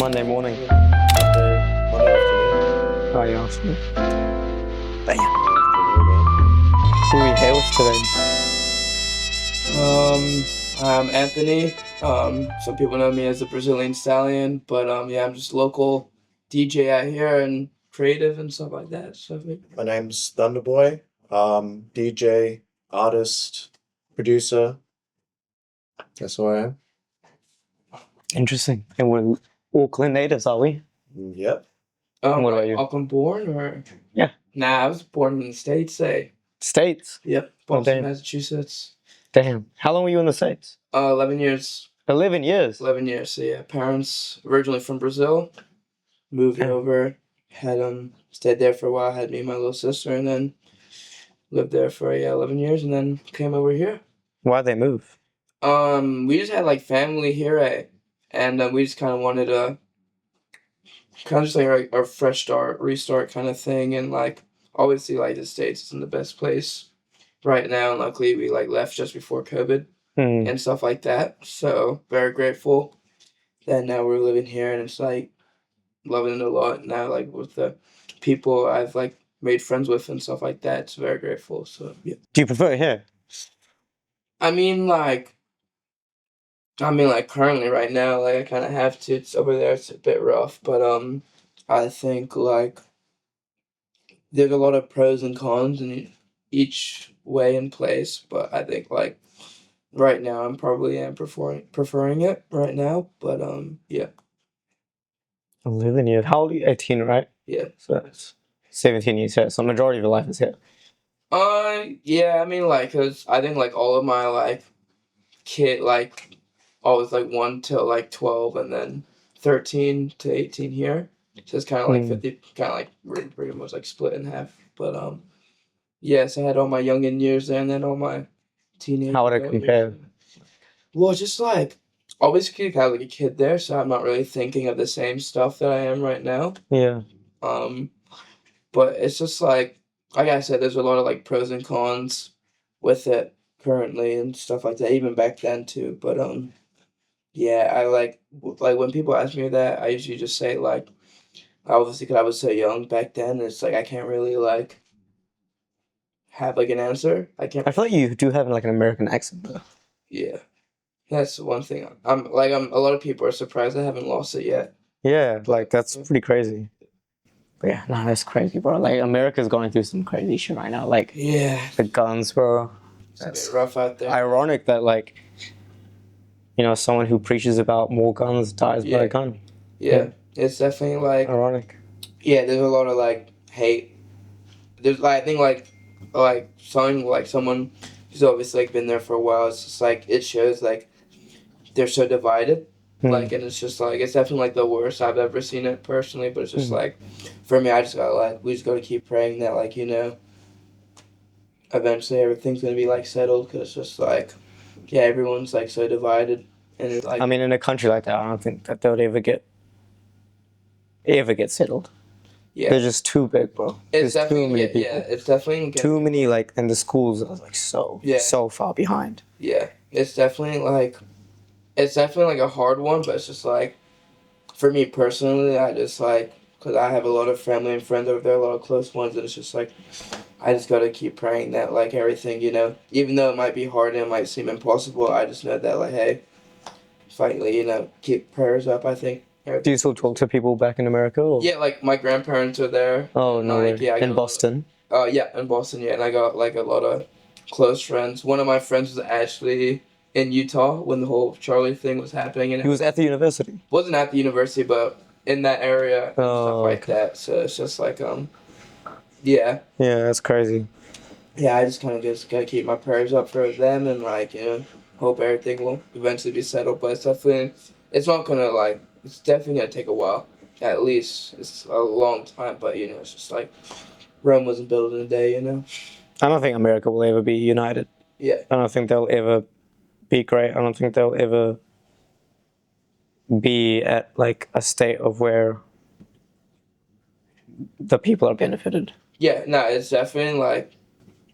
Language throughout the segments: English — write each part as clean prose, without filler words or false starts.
Monday morning. Monday afternoon. Oh, yeah, afternoon. Damn. Afternoon, man. Who we here with today? I'm Anthony. Some people know me as the Brazilian Stallion, but yeah, I'm just local DJ out here and creative and stuff like that. My name's Thunderboy. DJ, artist, producer. That's who I am. Interesting. And we're Auckland natives, are we? Yep. What about you? Auckland born or? Yeah. Nah, I was born in the States. States? Yep, Oh, Boston, damn. Massachusetts. Damn. How long were you in the States? 11 years. 11 years. 11 years. So yeah, parents originally from Brazil, moved Yeah. over, had stayed there for a while. Had me and my little sister, and then lived there for 11 years, and then came over here. Why'd they move? We just had like family here, and we just kind of wanted a kind of just like a fresh start, restart kind of thing, and like obviously like the States isn't the best place right now, and luckily we like left just before COVID and stuff like that. So very grateful that now we're living here, and it's like loving it a lot now. Like with the people I've like made friends with and stuff like that, it's very grateful. So yeah. Do you prefer it here? I mean, like currently right now, like I kind of have to. It's over there. It's a bit rough, but I think like there's a lot of pros and cons in each way and place. But I think like right now, I'm probably preferring it right now. But yeah, 11 years. How old are you? 18, right? yeah. So that's 17 years here. So majority of your life is here. Yeah. I mean, like, cause I think like all of my like like always like 1 till like 12, and then 13 to 18 here. So it's kind of like 50, kind of like pretty much like split in half. But yes, I had all my youngin years there, and then all my teenage. How would it adult compare? years. Well, just like always kind of like a kid there, so I'm not really thinking of the same stuff that I am right now. Yeah. But it's just like I said, there's a lot of like pros and cons with it currently and stuff like that. Even back then too. But yeah, I like when people ask me that, I usually just say like, obviously, because I was so young back then, it's like I can't really like have like an answer. I can't. I feel like you do have like an American accent though. Yeah, that's one thing. I'm a lot of people are surprised I haven't lost it yet. Yeah, like that's pretty crazy. But yeah, no, that's crazy, bro. Like America's going through some crazy shit right now. Like Yeah, the guns, bro. it's a bit rough out there. Ironic that like, you know, someone who preaches about more guns dies by Yeah. a gun. Yeah, it's definitely like Ironic. yeah. There's a lot of like hate. There's like I think someone who's obviously like been there for a while. It's just like it shows like they're so divided. Like, and it's just like it's definitely like the worst I've ever seen it personally. But it's just like for me, I just got like we just got to keep praying that like eventually everything's gonna be like settled, because it's just like yeah, everyone's like so divided, and it's like I mean, in a country like that, I don't think that they'll ever get settled. yeah, They're just too big, bro. it's There's too definitely many people. it's definitely Too many, like, and the schools are like Yeah. so far behind. Yeah, it's definitely like a hard one, but it's just like for me personally, I just like because I have a lot of family and friends over there, a lot of close ones, and it's just like I just gotta keep praying that like everything, even though it might be hard and it might seem impossible, I just know that like hey, finally, keep prayers up. I think. Do you still talk to people back in America? Or? Yeah, like my grandparents are there. Oh no, Like, way. yeah, I In got- Boston. Yeah, in Boston, yeah, and I got like a lot of close friends. One of my friends was actually in Utah when the whole Charlie thing was happening, and He was at the university. wasn't at the university, but in that area and stuff Oh, like that. So it's just like yeah, Yeah, that's crazy. yeah. I just kind of just gotta keep my prayers up for them, and like hope everything will eventually be settled. But it's not gonna like it's definitely gonna take a while. At least it's a long time, but it's just like Rome wasn't built in a day. I don't think America will ever be united. Yeah. I don't think they'll ever be great. I don't think they'll ever be at like a state of where the people are benefited. Yeah, no, it's definitely like,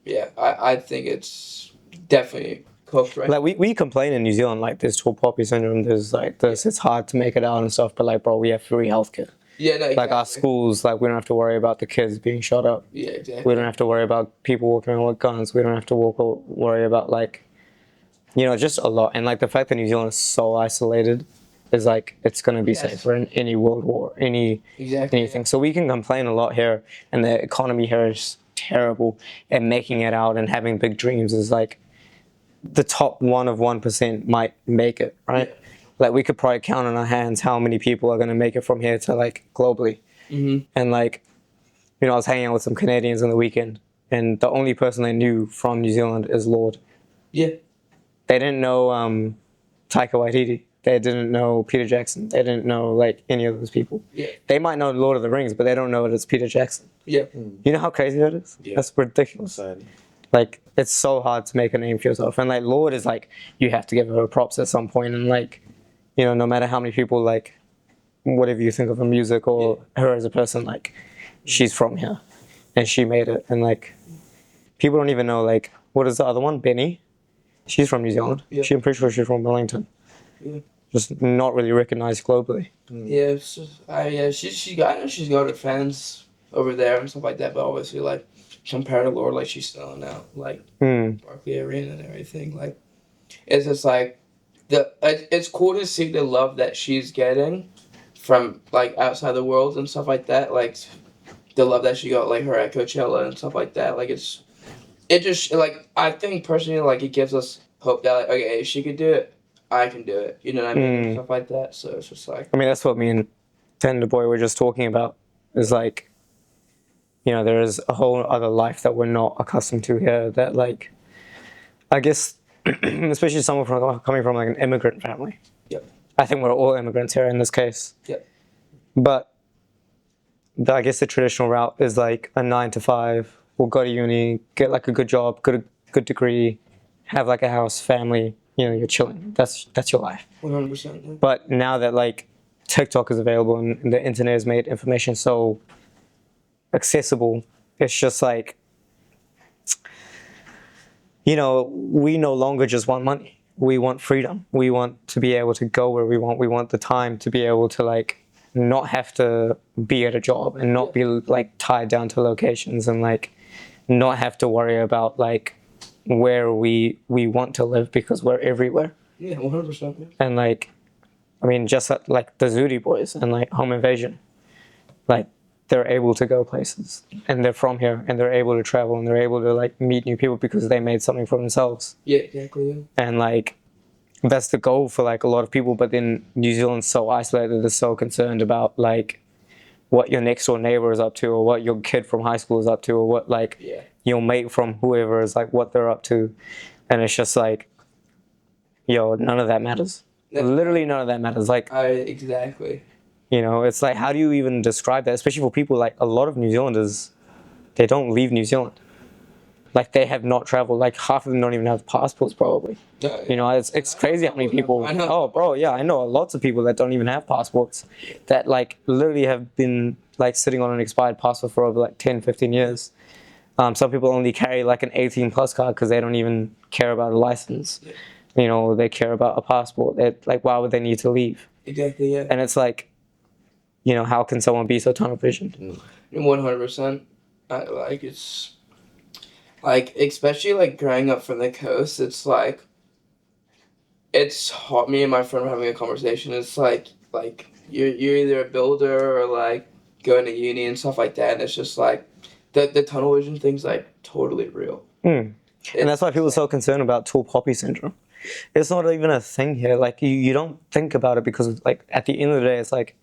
yeah, I think it's definitely coped, right? Like we complain in New Zealand, like there's tall poppy syndrome, there's like this, it's hard to make it out and stuff, but like bro, we have free healthcare. Yeah, no, exactly. Like our schools, like we don't have to worry about the kids being shot up. Yeah, exactly. We don't have to worry about people walking around with guns. We don't have to worry about like, you know, just a lot. And like the fact that New Zealand is so isolated is like it's gonna be safer in any world war, Exactly. anything. So we can complain a lot here, and the economy here is terrible. And making it out and having big dreams is like the top 1% might make it, right? Yeah. Like we could probably count on our hands how many people are gonna make it from here to like globally. Mm-hmm. And like, you know, I was hanging out with some Canadians on the weekend, and the only person they knew from New Zealand is Lord. Yeah. They didn't know Taika Waititi. They didn't know Peter Jackson. They didn't know like any of those people. Yeah. They might know Lord of the Rings, but they don't know it as Peter Jackson. Yeah. You know how crazy that is? Yeah. That's ridiculous. Insane. Like it's so hard to make a name for yourself, and like Lord is like you have to give her props at some point, and like, you know, no matter how many people like whatever you think of her music or her as a person, like she's from here and she made it. And like people don't even know like what is the other one, Benny. She's from New Zealand. Yeah. I'm pretty sure she's from Wellington. Yeah. Just not really recognized globally. Yeah, it's just, I know she's got her fans over there and stuff like that, but obviously like compared to Lord, like she's selling out like Barclay Arena and everything. Like it's just like it's cool to see the love that she's getting from like outside the world and stuff like that. Like the love that she got like her at Coachella and stuff like that. Like it just like I think personally like it gives us hope that like okay, if she could do it, I can do it. You know what I mean? Stuff like that. So it's just like I mean, that's what me and Tender Boy were just talking about. Is like, you know, there is a whole other life that we're not accustomed to here. That like, I guess, especially someone coming from like an immigrant family. Yep. I think we're all immigrants here in this case. Yep. But I guess the traditional route is like a 9 to 5. We'll go to uni, get like a good job, good degree, have like a house, family. You know, you're chilling. That's your life. 100%. But now that like TikTok is available and the internet has made information so accessible, it's just like, you know, we no longer just want money. We want freedom. We want to be able to go where we want. We want the time to be able to like not have to be at a job and not be like tied down to locations and like not have to worry about like where we want to live because we're everywhere. Yeah, 100%. Yeah. And like, I mean, just like the Zudi Boys and like Home Invasion, like they're able to go places and they're from here and they're able to travel and they're able to like meet new people because they made something for themselves. Yeah, exactly. Yeah. And like, that's the goal for like a lot of people. But then New Zealand's so isolated, they're so concerned about like what your next door neighbor is up to or what your kid from high school is up to or what like your mate from whoever is like what they're up to. And it's just like, yo, none of that matters. Literally none of that matters. Like, Exactly. you know, it's like, how do you even describe that? Especially for people like a lot of New Zealanders, they don't leave New Zealand. Like they have not traveled. Like half of them don't even have passports probably. Yeah, You know, it's crazy how many people. I know. Oh, bro, yeah, I know lots of people that don't even have passports that like literally have been like sitting on an expired passport for over like 10, 15 years. Some people only carry like an 18 plus card because they don't even care about a license. Yeah. You know, they care about a passport. Like, why would they need to leave? Exactly. Yeah. And it's like, you know, how can someone be so tunnel visioned? 100%. Like it's like especially like growing up from the coast. It's like it's hard. Me and my friend were having a conversation. It's like you're either a builder or like going to uni and stuff like that. And it's just like the tunnel vision thing's like totally real. And that's why people are so concerned about tall poppy syndrome. It's not even a thing here. Like you don't think about it because like at the end of the day, it's like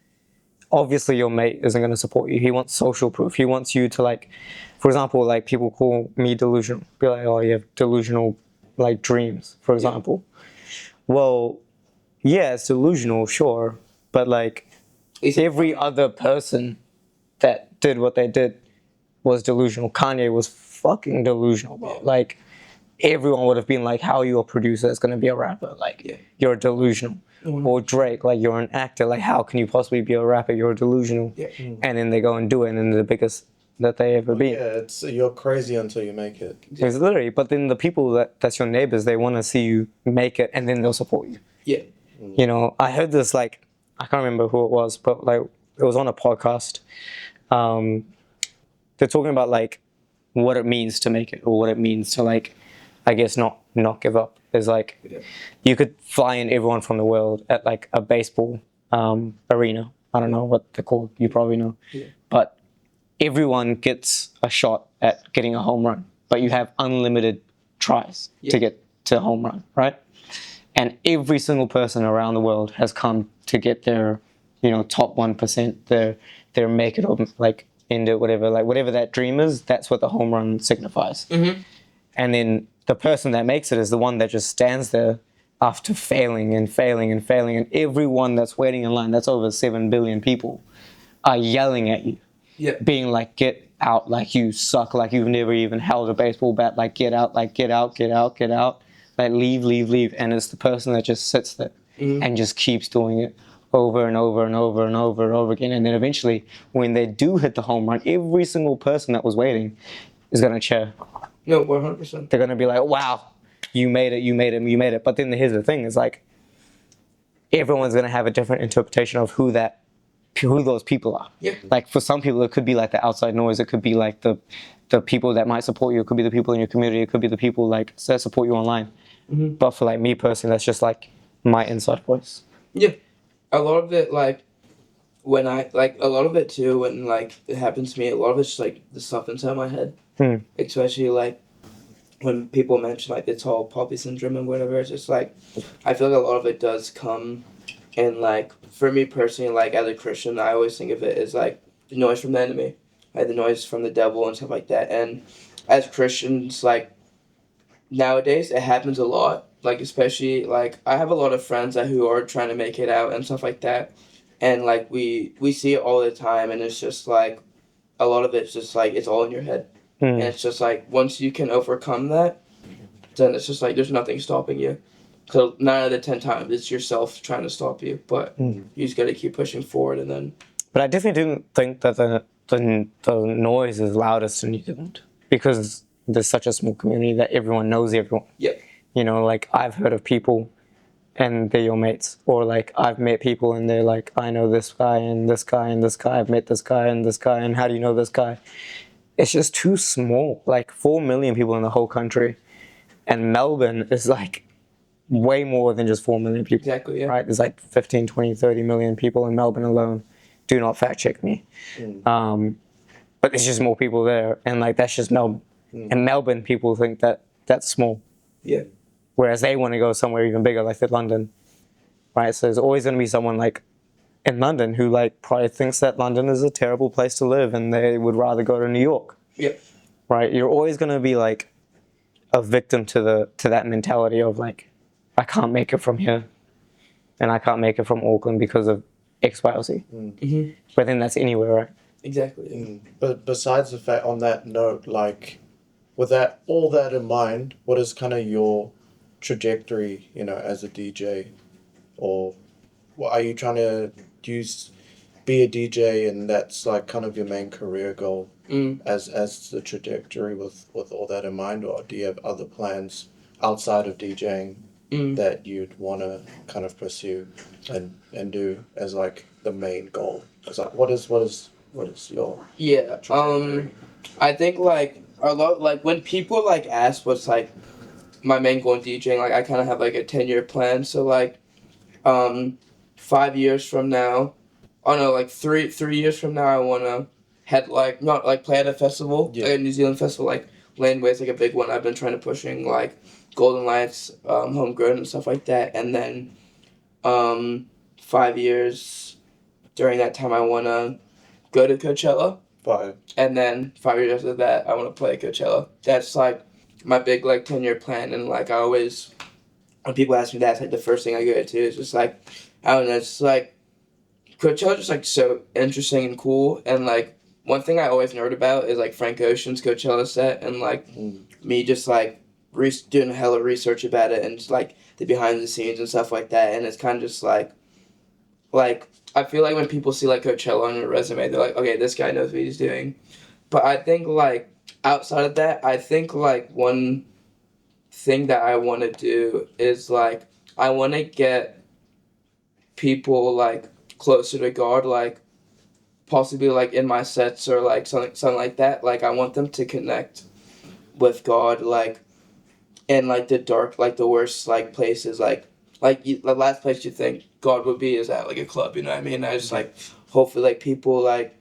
obviously your mate isn't going to support you. He wants social proof. He wants you to like, for example, like people call me delusional. Be like, oh, you have delusional like dreams, for example. Well, yeah, it's delusional, sure, but like every other person that did what they did was delusional. Kanye was fucking delusional, bro. Like everyone would have been like, how are you a producer that's going to be a rapper? Like you're delusional. Or Drake, like you're an actor, like how can you possibly be a rapper? You're delusional. And then they go and do it and then the biggest that they ever been. Yeah, it's you're crazy until you make it. It's literally, but then the people that's your neighbors, they want to see you make it, and then they'll support you. Yeah. You know, I heard this, like, I can't remember who it was, but like it was on a podcast. They're talking about like what it means to make it, or what it means to, like, I guess not give up. Is like you could fly in everyone from the world at like a baseball arena. I don't know what they're called. You probably know, but everyone gets a shot at getting a home run, but you have unlimited tries to get to a home run, right? And every single person around the world has come to get their, you know, top 1%, their make it, or like end it, whatever, like whatever that dream is, that's what the home run signifies. And then the person that makes it is the one that just stands there after failing and failing and failing, and everyone that's waiting in line, that's over 7 billion people, are yelling at you, being like, get out, like you suck, like you've never even held a baseball bat, like get out, like get out, get out, get out, like leave. And it's the person that just sits there and just keeps doing it over and over and over and over and over again. And then eventually, when they do hit the home run, every single person that was waiting is going to cheer. No, 100%. They're going to be like, wow, you made it, you made it, you made it. But then here's the thing, is like, everyone's going to have a different interpretation of who those people are. Yeah. Like for some people, it could be like the outside noise. It could be like the people that might support you. It could be the people in your community. It could be the people like that support you online. But for like me personally, that's just like my inside voice. Yeah. A lot of it, like, when I, like, a lot of it too, when, like, it happens to me, a lot of it's just, like, the stuff inside my head. Especially, like, when people mention, like, the tall poppy syndrome and whatever, it's just, like, I feel like a lot of it does come in, like, for me personally, like, as a Christian, I always think of it as, like, the noise from the enemy, like, the noise from the devil and stuff like that. And as Christians, like, nowadays, it happens a lot. Like, especially, like, I have a lot of friends who are trying to make it out and stuff like that. And, like, we see it all the time, and it's just, like, a lot of it's just, like, it's all in your head. And it's just, like, once you can overcome that, then it's just, like, there's nothing stopping you. So 9 out of 10 times, it's yourself trying to stop you. But you just got to keep pushing forward, and then... But I definitely didn't think that the noise is loudest in New Zealand, because there's such a small community that everyone knows everyone. Yeah. You know, like, I've heard of people and they're your mates, or like I've met people and they're like, I know this guy and this guy and this guy, I've met this guy and this guy, and how do you know this guy? It's just too small. Like 4 million people in the whole country, and Melbourne is like way more than just 4 million people. Exactly, yeah. Right? There's like 15, 20, 30 million people in Melbourne alone. Do not fact check me. But there's just more people there, and like that's just Melbourne. And Melbourne people think that that's small. Yeah. Whereas they want to go somewhere even bigger, like London, right? So there's always going to be someone like in London who like probably thinks that London is a terrible place to live, and they would rather go to New York. Yeah. Right? You're always going to be like a victim to that mentality of like, I can't make it from here, and I can't make it from Auckland because of X, Y, or Z. But then that's anywhere, right? Exactly. But besides the fact, on that note, like, with that all that in mind, what is kind of your trajectory, you know, as a DJ, or what are you trying to be a DJ, and that's like kind of your main career goal as the trajectory with all that in mind, or do you have other plans outside of DJing that you'd want to kind of pursue and do as like the main goal? It's like what is your trajectory? I think like a lot, like when people like ask what's like my main goal in DJing, like I kind of have like a 10-year plan. So like 5 years from now, oh no, like three years from now, I want to head like not like play at a festival, like a New Zealand festival, like Landway's like a big one. I've been trying to pushing like Golden Lights, Homegrown and stuff like that. And then 5 years during that time, I want to go to Coachella. 5. And then 5 years after that, I want to play at Coachella. That's like my big like 10-year plan. And like I always, when people ask me that, it's like the first thing I go to is just like, I don't know, it's like Coachella's just like so interesting and cool. And like one thing I always nerd about is like Frank Ocean's Coachella set, and like me just like doing hella research about it, and just like the behind the scenes and stuff like that. And it's kind of just like I feel like when people see like Coachella on your resume, they're like, okay, this guy knows what he's doing. But I think like outside of that, I think like one thing that I want to do is like I want to get people like closer to God, like possibly like in my sets or like something like that. Like I want them to connect with God, like in like the dark, like the worst like places, like the last place you think God would be is at like a club. You know what I mean? I just like hopefully like people like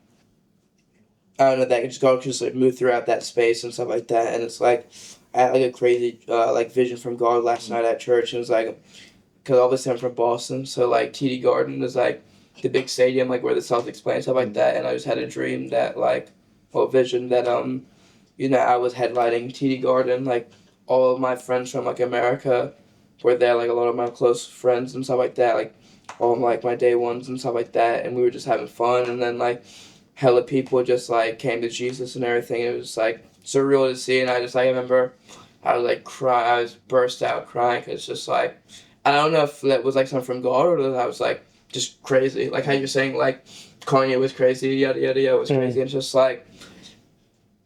I don't know that just God can just like move throughout that space and stuff like that. And it's like I had like a crazy like vision from God last night at church. And it was like because obviously I'm from Boston, so like TD Garden is like the big stadium, like where the Celtics play and stuff like that. And I just had a dream that like, well, vision that you know, I was headlining TD Garden. Like all of my friends from like America were there, like a lot of my close friends and stuff like that. Like all of like my day ones and stuff like that. And we were just having fun. And then like hella people just like came to Jesus and everything. It was like surreal to see. And I just like I remember I was like crying. I was burst out crying because it's just like I don't know if that was like something from God or that I was like just crazy. Like how you're saying like Kanye was crazy, yada yada yada was crazy. It's just like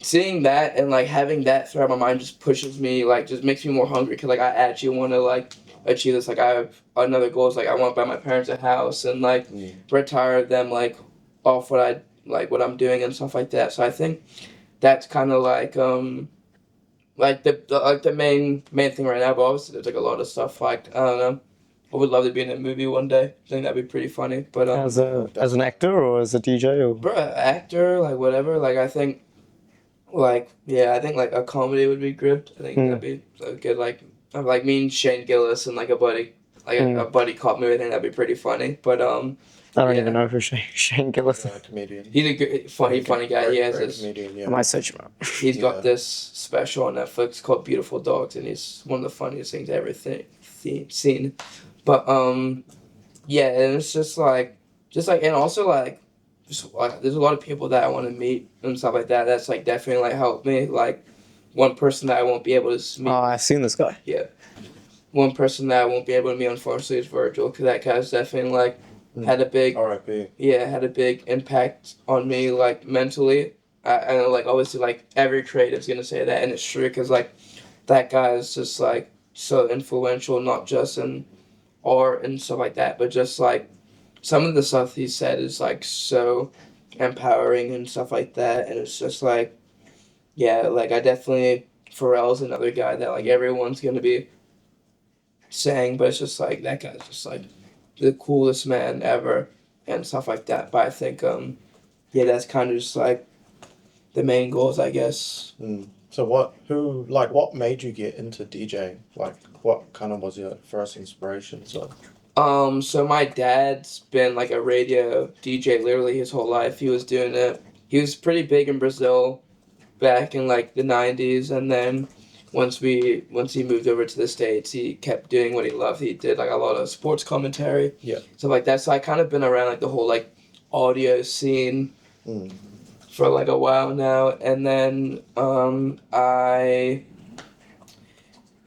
seeing that and like having that throughout my mind just pushes me like just makes me more hungry because like I actually want to like achieve this. Like I have another goal is like I want to buy my parents a house and like retire them like off what I like what I'm doing and stuff like that. So I think that's kind of like the main thing right now. But obviously there's like a lot of stuff like I don't know. I would love to be in a movie one day. I think that'd be pretty funny. But As an actor or as a DJ or bro, actor like whatever. Like I think like yeah, I think like a comedy would be good. I think that'd be a good like me and Shane Gillis and like a buddy a buddy cop movie. I think that'd be pretty funny. But I don't yeah. even know who Shane Gillis is. Comedian. He's a good, funny guy. He has Great this. comedian, yeah. I might search him up. He's got this special on Netflix called Beautiful Dogs, and he's one of the funniest things I ever seen. But yeah, and it's just like, and also like, just like, there's a lot of people that I want to meet and stuff like that. That's like definitely like helped me. Like, one person that I won't be able to meet. Oh, I've seen this guy. Yeah, one person that I won't be able to meet unfortunately is Virgil, because that guy's definitely like had a big R.I.P. yeah, had a big impact on me, like, mentally. I know, like, obviously, like, every creative's gonna say that, and it's true, because, like, that guy is just, like, so influential, not just in art and stuff like that, but just, like, some of the stuff he said is, like, so empowering and stuff like that, and it's just, like, yeah, like, I definitely, Pharrell's another guy that, like, everyone's gonna be saying, but it's just, like, that guy's just, like, the coolest man ever and stuff like that. But I think yeah, that's kind of just like the main goals, I guess. So what made you get into DJing? Like what kind of was your first inspiration? So So my dad's been like a radio DJ literally his whole life. He was doing it. He was pretty big in Brazil back in like the 90s, and then once he moved over to the States, he kept doing what he loved. He did like a lot of sports commentary, stuff like that. So I kind of been around like the whole like audio scene for like a while now. And then I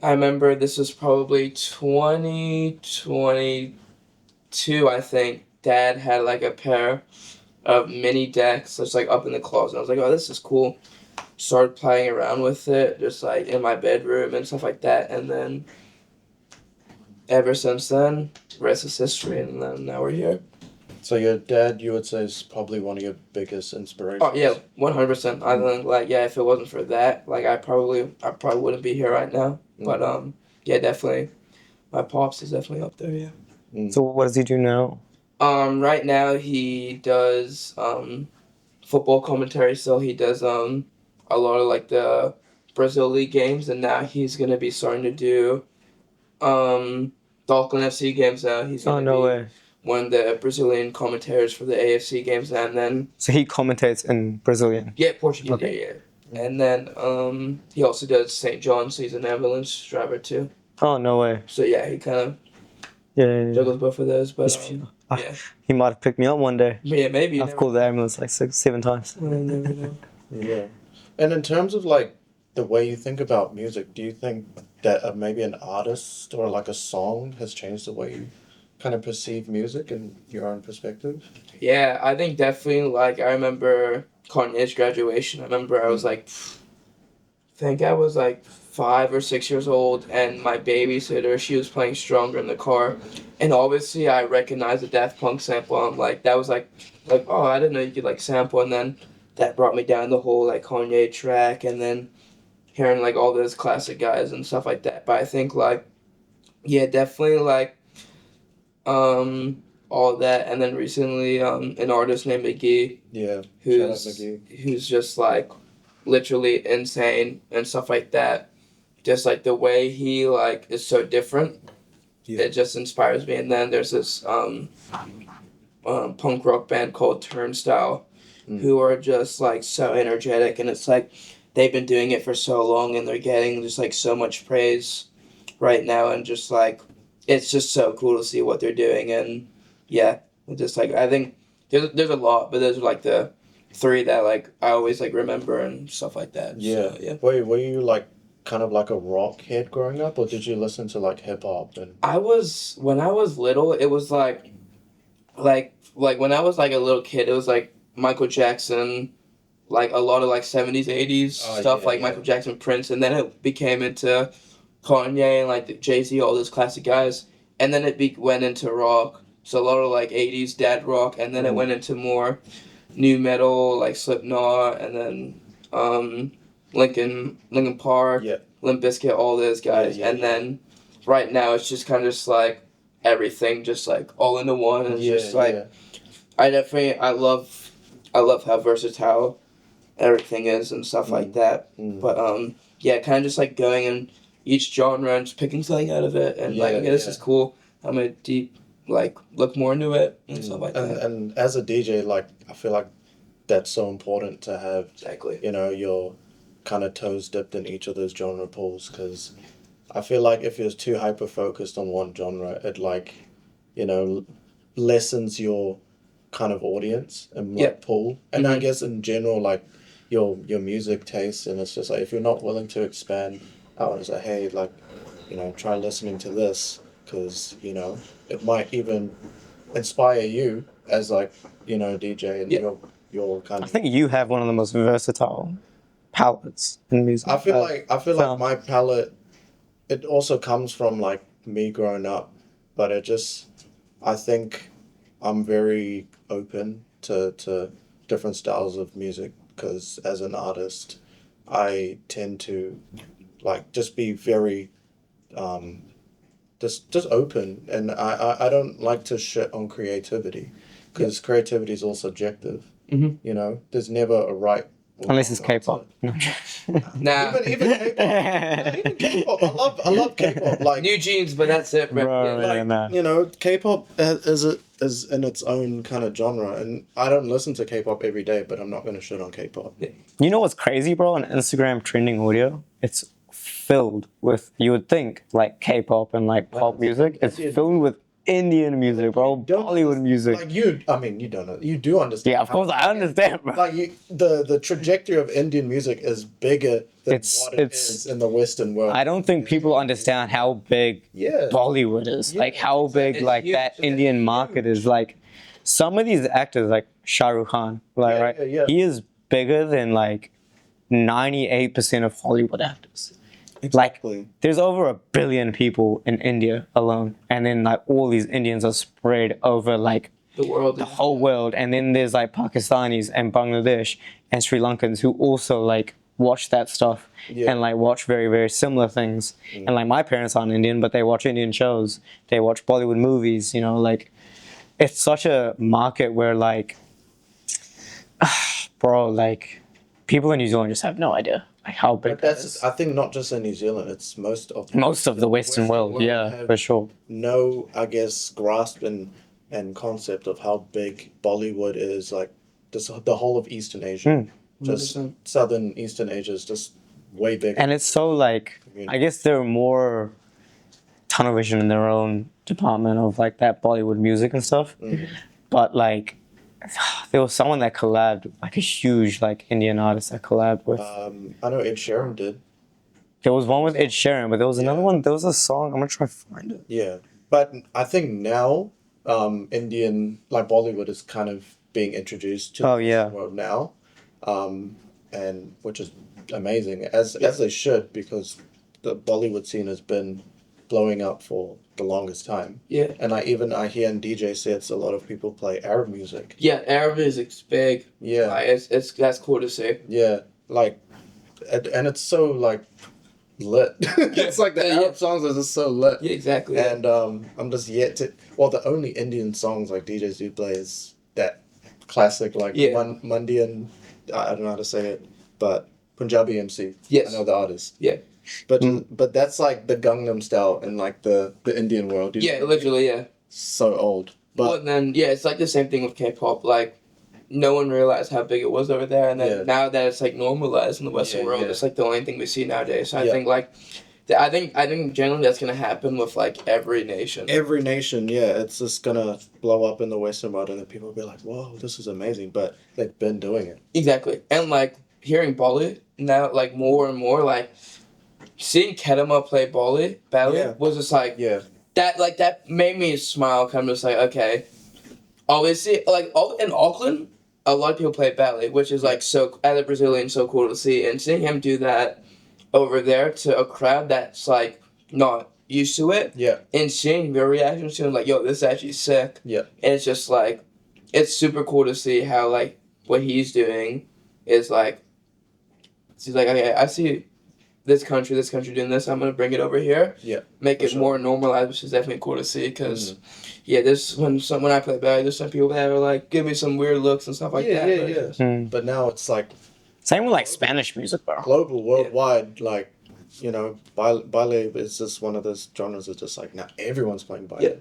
remember this was probably 2022, I think. Dad had like a pair of mini decks that's like up in the closet. I was like, oh, this is cool. Started playing around with it, just like in my bedroom and stuff like that, and then ever since then, rest is history, and then now we're here. So your dad, you would say, is probably one of your biggest inspirations. Oh yeah, 100%. I think like yeah, if it wasn't for that, like I probably wouldn't be here right now. But yeah, definitely, my pops is definitely up there. Yeah. So what does he do now? Right now he does football commentary. So he does a lot of like the Brazil League games, and now he's gonna be starting to do the Auckland FC games now. He's gonna no be way. one of the Brazilian commentators for the AFC games, and then So he commentates in Brazilian. yeah, Portuguese, Okay. yeah. And then he also does St. John's. So he's an ambulance driver too. Oh no way. So yeah, he kind of Yeah. juggles both of those. But yeah, He might have picked me up one day. yeah, maybe. You I've never called the ambulance like 7 times. know. You never know. Yeah. And in terms of like the way you think about music, do you think that maybe an artist or like a song has changed the way you kind of perceive music and your own perspective? Yeah, I think definitely. Like I remember Kanye's graduation. I remember I was like, I think I was like 5 or 6 years old, and my babysitter, she was playing Stronger in the car, and obviously I recognized the Daft Punk sample. I'm like, that was like, oh, I didn't know you could like sample, and then that brought me down the whole like Kanye track, and then hearing like all those classic guys and stuff like that. But I think like, yeah, definitely like, all that, and then recently, an artist named McGee, Yeah. who's Shout out McGee. who's just like literally insane and stuff like that. Just like the way he like is so different, Yeah. it just inspires me. And then there's this punk rock band called Turnstile, who are just like so energetic, and it's like they've been doing it for so long, and they're getting just like so much praise right now, and just like it's just so cool to see what they're doing. And yeah, just like I think there's a lot, but those are like the three that like I always like remember and stuff like that. Yeah. So, yeah. Were you like kind of like a rock head growing up, or did you listen to like hip hop and? I was when I was little, it was like when I was like a little kid, it was like Michael Jackson, like a lot of like 70s, 80s Oh, stuff, yeah, like yeah. Michael Jackson, Prince, and then it became into Kanye and like Jay-Z, all those classic guys, and then went into rock. So a lot of like 80s dad rock, and then it went into more new metal, like Slipknot, and then Linkin Park, Yeah. Limp Bizkit, all those guys, Yeah, and yeah. then right now it's just kind of just like everything, just like all into one, and it's just like I love how versatile everything is and stuff like that. But yeah, kind of just like going in each genre and just picking something out of it, and like, Yeah, okay, this yeah. is cool. I'm gonna look more into it and stuff like and that. and as a DJ, like I feel like that's so important to have, Exactly. you know, your kind of toes dipped in each of those genre pools, because I feel like if you're too hyper focused on one genre, it like, you know, lessens your kind of audience and like Yeah. pool. And I Mhm. guess in general, like your music taste, and it's just like if you're not willing to expand out and say, hey, like, you know, try listening to this, because you know it might even inspire you as like, you know, DJ, and Yeah. your kind I of. think you have one of the most versatile palettes in music. I feel like so- my palette, it also comes from like me growing up, but it just, I think I'm very open to different styles of music, because as an artist, I tend to like just be very just open, and I don't like to shit on creativity, because creativity is all subjective. Mhm. You know, there's never a right or Unless it's wrong answer. K-pop. No. Nah, Even K-pop. Even K-pop. I love K-pop. Like, New Jeans, but that's it, bro. Bro, Yeah. yeah. nah. you know, K-pop is in its own kind of genre, and I don't listen to K-pop every day, but I'm not gonna shit on K-pop. You know what's crazy, bro? On Instagram trending audio, it's filled with, you would think, like K-pop and like pop music. It's filled with Indian music, bro. Don't Bollywood understand- music. Like I mean, you don't know. You do understand. Yeah, of course, I understand, bro. Like the trajectory of Indian music is bigger than It's- what it it's- is in the Western world. I don't think people understand how big Yeah. Bollywood is. Like how big It's like huge. that Indian market is. Like some of these actors, like Shah Rukh Khan, like Yeah, right, yeah, yeah. he is bigger than like 98% of Hollywood actors. Exactly. There's over 1 billion people in India alone, and then like all these Indians are spread over like The world. the whole world. And then there's like Pakistanis and Bangladesh and Sri Lankans who also like watch that stuff Yeah. and like watch very, very similar things. And like my parents aren't Indian, but they watch Indian shows. They watch Bollywood movies, you know, like it's such a market where like, bro, like people in New Zealand just have no idea like how big But that that's, is. I think, not just in New Zealand. It's most Most of the Western world, yeah, have for sure. no, I guess, grasp and concept of how big Bollywood is. Like the whole of Eastern Asia, just 100%. Southern Eastern Asia is just way bigger. And it's so like, I guess they're more tunnel vision in their own department of like that Bollywood music and stuff. But like, there was someone that collabed, like a huge like Indian artist that collabed with. I know Ed Sheeran did. There was one with Ed Sheeran, but there was another one. There was a song. I'm gonna try to find it. Yeah, but I think now, Indian like Bollywood is kind of being introduced to Oh, the yeah. Western world now, and which is amazing as they should, because the Bollywood scene has been blowing up for the longest time. Yeah. And I hear in DJ sets a lot of people play Arab music. Yeah, Arab music's big. Yeah, Like, it's that's cool to see. yeah, like, and it's so like lit. It's like the Yeah. Arab songs are just so lit. Yeah, exactly. And I'm just yet to. Well, the only Indian songs like DJs do play is that classic like Yeah. Mundian. I don't know how to say it, but Punjabi MC. Yes. I know the artist. Yeah. But that's like the Gangnam Style in like the Indian world. Yeah, literally, yeah. So old. But But then, yeah, it's like the same thing with K-pop. Like, no one realized how big it was over there, and then Yeah. now that it's like normalized in the Western Yeah, world, yeah. it's like the only thing we see nowadays. So I Yeah. think like, I think generally that's gonna happen with like every nation. every nation, yeah, it's just gonna blow up in the Western world, and then people will be like, "Whoa, this is amazing!" But they've been doing it. Exactly, and like hearing Bolly now, like more and more, like seeing Kedama play Bolly ballet Yeah. was just like Yeah, that made me smile. Kind of just like, okay, obviously, like in Auckland, a lot of people play ballet, which is like so as a Brazilian so cool to see, and seeing him do that over there to a crowd that's like not used to it, yeah, and seeing their reactions to him, like, yo, this is actually sick. Yeah. And it's just like, it's super cool to see how like what he's doing is like, he's like, okay, I see this country doing this, I'm gonna bring it over here. Yeah, Make for it sure. more normalized, which is definitely cool to see. Because yeah, this when I play ballet, there's some people that are like give me some weird looks and stuff like yeah, that. yeah, but- yeah. Mm. But now it's like Same with like Spanish music, bro. global, worldwide. Like, you know, ballet is just one of those genres that's just like now everyone's playing ballet.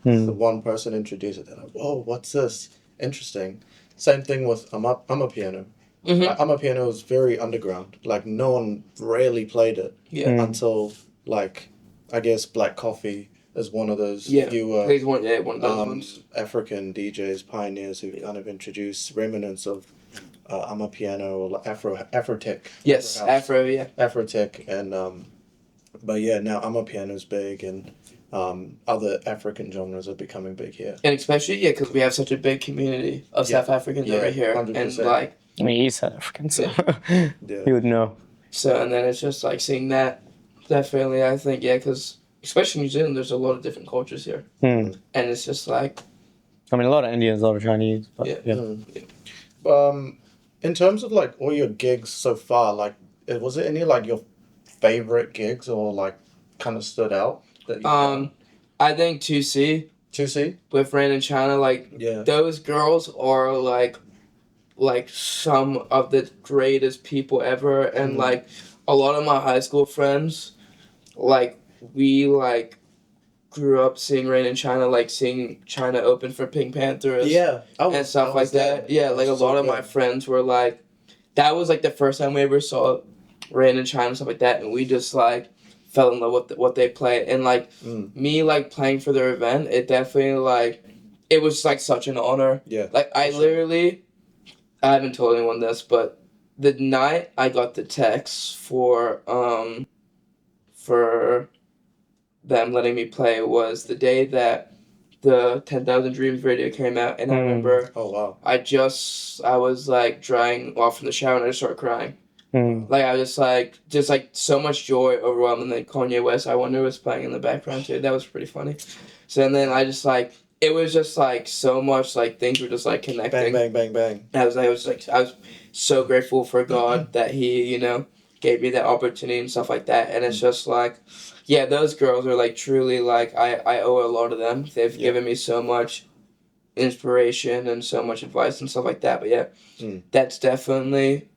Hmm. The one person introduced it, they're like, "Whoa, what's this? Interesting." Same thing with I'm a piano. Mhm. Like, I'm a piano is very underground. Like no one rarely played it Yeah. Mm. until like I guess Black Coffee is one of those Yeah. fewer He's one of those ones. African DJs, pioneers who kind of introduced remnants of I'm a piano or Afrotech. Yes, Afro house. Afro. Yeah. Afrotech, and but yeah, now I'm a piano's big, and other African genres are becoming big here. And especially, yeah, because we have such a big community of Yeah. South Africans Yeah, over here, 100%. and like, I mean, he's South African, so Yeah. you would know. so, and then it's just like seeing that, definitely, I think, yeah, because especially New Zealand, there's a lot of different cultures here, Hmm. and it's just like, I mean, a lot of Indians, a lot of Chinese, but Yeah. yeah. In terms of like all your gigs so far, like was it any like your favorite gigs or like kind of stood out that you I think 2C to see? with Rain in China, like, Yeah. those girls are like some of the greatest people ever, and Mhm. like a lot of my high school friends, like we like grew up seeing Rain in China, like seeing China open for Pink Panthers, Yeah. and stuff like that. Yeah, like a lot of my friends were like, that was like the first time we ever saw Rain in China and stuff like that, and we just like fell in love with what they play, and like Mm. me like playing for their event, it definitely like it was like such an honor. Yeah. Like I For sure. literally, I haven't told anyone this, but the night I got the text for them letting me play was the day that the 10,000 Dreams radio came out, and I Mm. remember Oh wow. I was like drying off from the shower and I just started crying. Hmm. Like I was just like so much joy overwhelmed, and then Kanye West, I Wonder was playing in the background too. That was pretty funny. So and then I just like it was just like so much like things were just like connecting. Bang bang bang bang. I was so grateful for God that He gave me that opportunity and stuff like that, and it's just like, yeah, those girls are like truly like I owe a lot of them. They've Yeah. given me so much inspiration and so much advice and stuff like that. But yeah, Mm. that's definitely,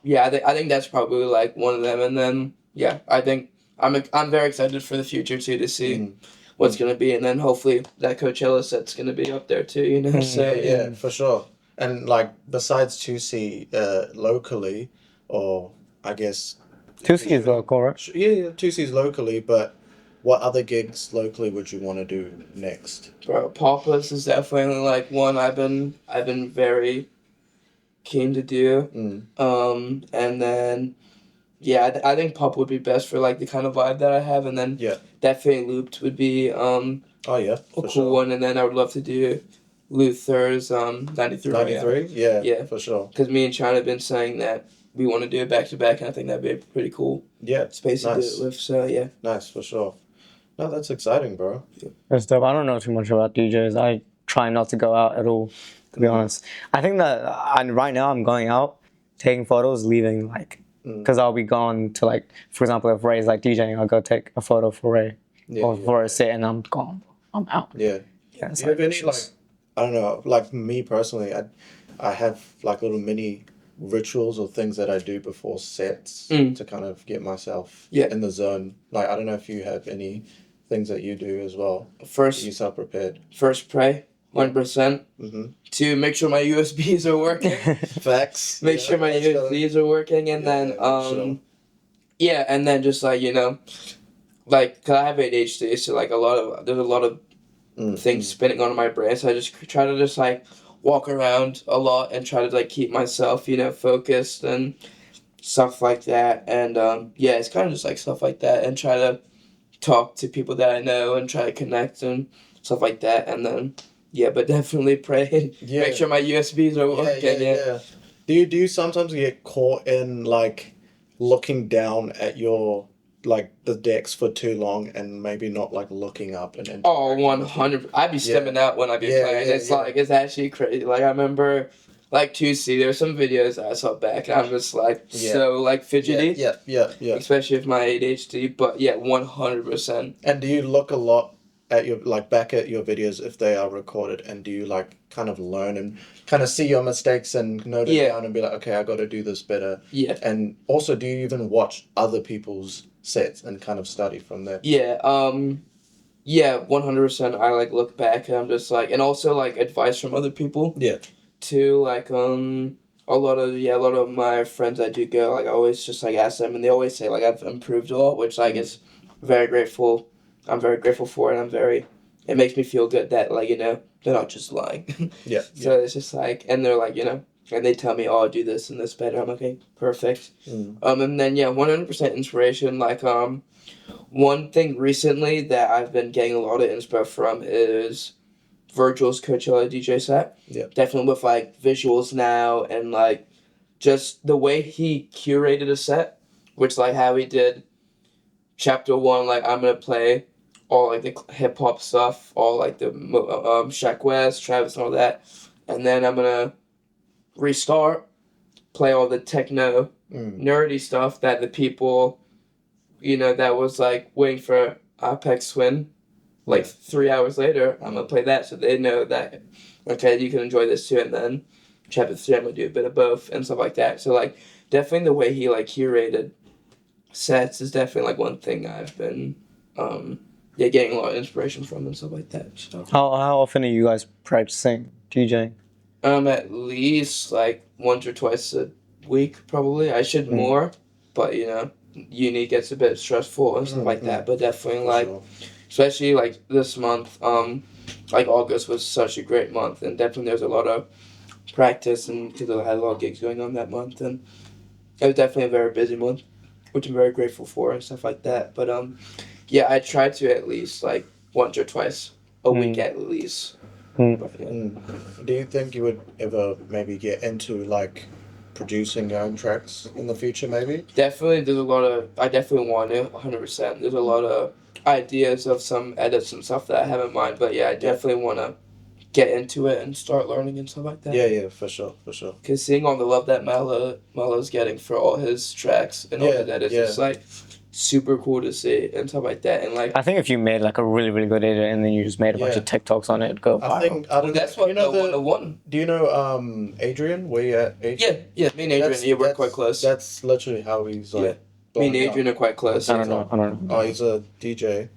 yeah, I think that's probably like one of them. And then yeah, I think I'm very excited for the future too to see Mm. what's gonna be, and then hopefully that Coachella set's gonna be up there too. You know, Mm. so Yeah, for sure. And like besides 2C locally, or I guess 2C is local, right? Yeah, 2C's locally, but what other gigs locally would you want to do next? Bro, Papa's is definitely like one I've been very keen to do. Mm. And then yeah, I think Pop would be best for like the kind of vibe that I have, and then Yeah. definitely Looped would be Oh yeah, a for cool sure. one, and then I would love to do Luther's 93. 93? Yeah, Yeah. for sure. Because me and China have been saying that we want to do it back to back, and I think that'd be a pretty cool Yeah, space to do nice. it with. So yeah. Nice, for sure. No, that's exciting, bro. That's dope. I don't know too much about DJs. I try not to go out at all, to be honest. I think that right now I'm going out, taking photos, leaving, like, because I'll be gone to, like, for example, if Ray's like DJing, I'll go take a photo for Ray Yeah, or yeah. for a set, and I'm gone. I'm out. Yeah. Yeah, it's Do you have any, it's like, just- I don't know, like me personally, I have like little mini rituals or things that I do before sets to kind of get myself Yeah. in the zone. Like, I don't know if you have any things that you do as well. Get First yourself prepared. pray, 100%. Mm-hmm. To make sure my USBs are working. Facts. Make Yeah, sure my that's gotta- USBs are working, and Yeah, then yeah, for sure. yeah, and then just like like, cause I have ADHD, so like there's a lot of things spinning on my brain, so I just try to just like walk around a lot and try to like keep myself focused and stuff like that, and yeah, it's kind of just like stuff like that, and try to talk to people that I know and try to connect and stuff like that, and then yeah, but definitely pray and Yeah. make sure my USBs are Yeah, working. yeah. Do you sometimes get caught in like looking down at your like the decks for too long and maybe not like looking up and Oh, interacting with 100. I'd be stimming out when I be Yeah, playing. yeah, It's yeah. like, it's actually crazy. Like, I remember, like, 2C, there's some videos I saw back, and I'm just, like, Yeah. so, like, you? fidgety. Yeah. Especially with my ADHD. But, yeah, 100%. And do you look a lot at your like back at your videos if they are recorded, and do you like kind of learn and kind of see your mistakes and note it Yeah. down and be like, okay, I got to do this better? Yeah. And also, do you even watch other people's sets and kind of study from there? Yeah, yeah, 100%. I, like, look back, and I'm just, like, and also, like, advice from other people. Yeah. Too, like, a lot of my friends I do go, like, I always just, like, ask them, and they always say, like, I've improved a lot, which, like, is very grateful. I'm very grateful for it, and it makes me feel good that, like, they're not just lying. Yeah. So it's just, like, and they're, like, and they tell me, oh, do this and this better. I'm like, okay, perfect. And then, yeah, 100% inspiration. Like, one thing recently that I've been getting a lot of inspo from is Virgil's Coachella DJ set. Yeah. Definitely with, like, visuals now and, like, just the way he curated a set, which, like, how he did chapter 1, like, I'm going to play all, like, the hip-hop stuff, all, like, the Shaq West, Travis, and all that. And then I'm going to restart, play all the techno, nerdy stuff that the people, that was, like, waiting for Apex Twin, like, 3 hours later, I'm going to play that so they know that, okay, you can enjoy this too. And then chapter 3, I'm going to do a bit of both and stuff like that. So, like, definitely the way he, like, curated sets is definitely, like, one thing I've been, getting a lot of inspiration from and stuff like that. So. How often are you guys practicing DJing? At least, like, once or twice a week, probably. I should more, but, uni gets a bit stressful and stuff like that. But definitely, like, especially, like, this month, like, August was such a great month. And definitely there's a lot of practice and because I had a lot of gigs going on that month. And it was definitely a very busy month, which I'm very grateful for and stuff like that. But, yeah, I try to at least, like, once or twice a week at least. But, yeah. Do you think you would ever maybe get into like producing your own tracks in the future, maybe? Definitely, I definitely want to, 100%. There's a lot of ideas of some edits and stuff that I have in mind, but yeah, I definitely want to get into it and start learning and stuff like that. Yeah, for sure. Because seeing all the love that Malo's getting for all his tracks and all his edits, it's like super cool to see and stuff like that. And like, I think if you made like a really, really good edit and then you just made a bunch of TikToks on it, it'd go viral. I don't that's know. what You know the 101. Do you know Adrian? Were you at Adrian? Yeah, me and Adrian, we're quite close. That's literally how he's like. Me and blowing up. Adrian are quite close. I don't know. Oh, he's a DJ.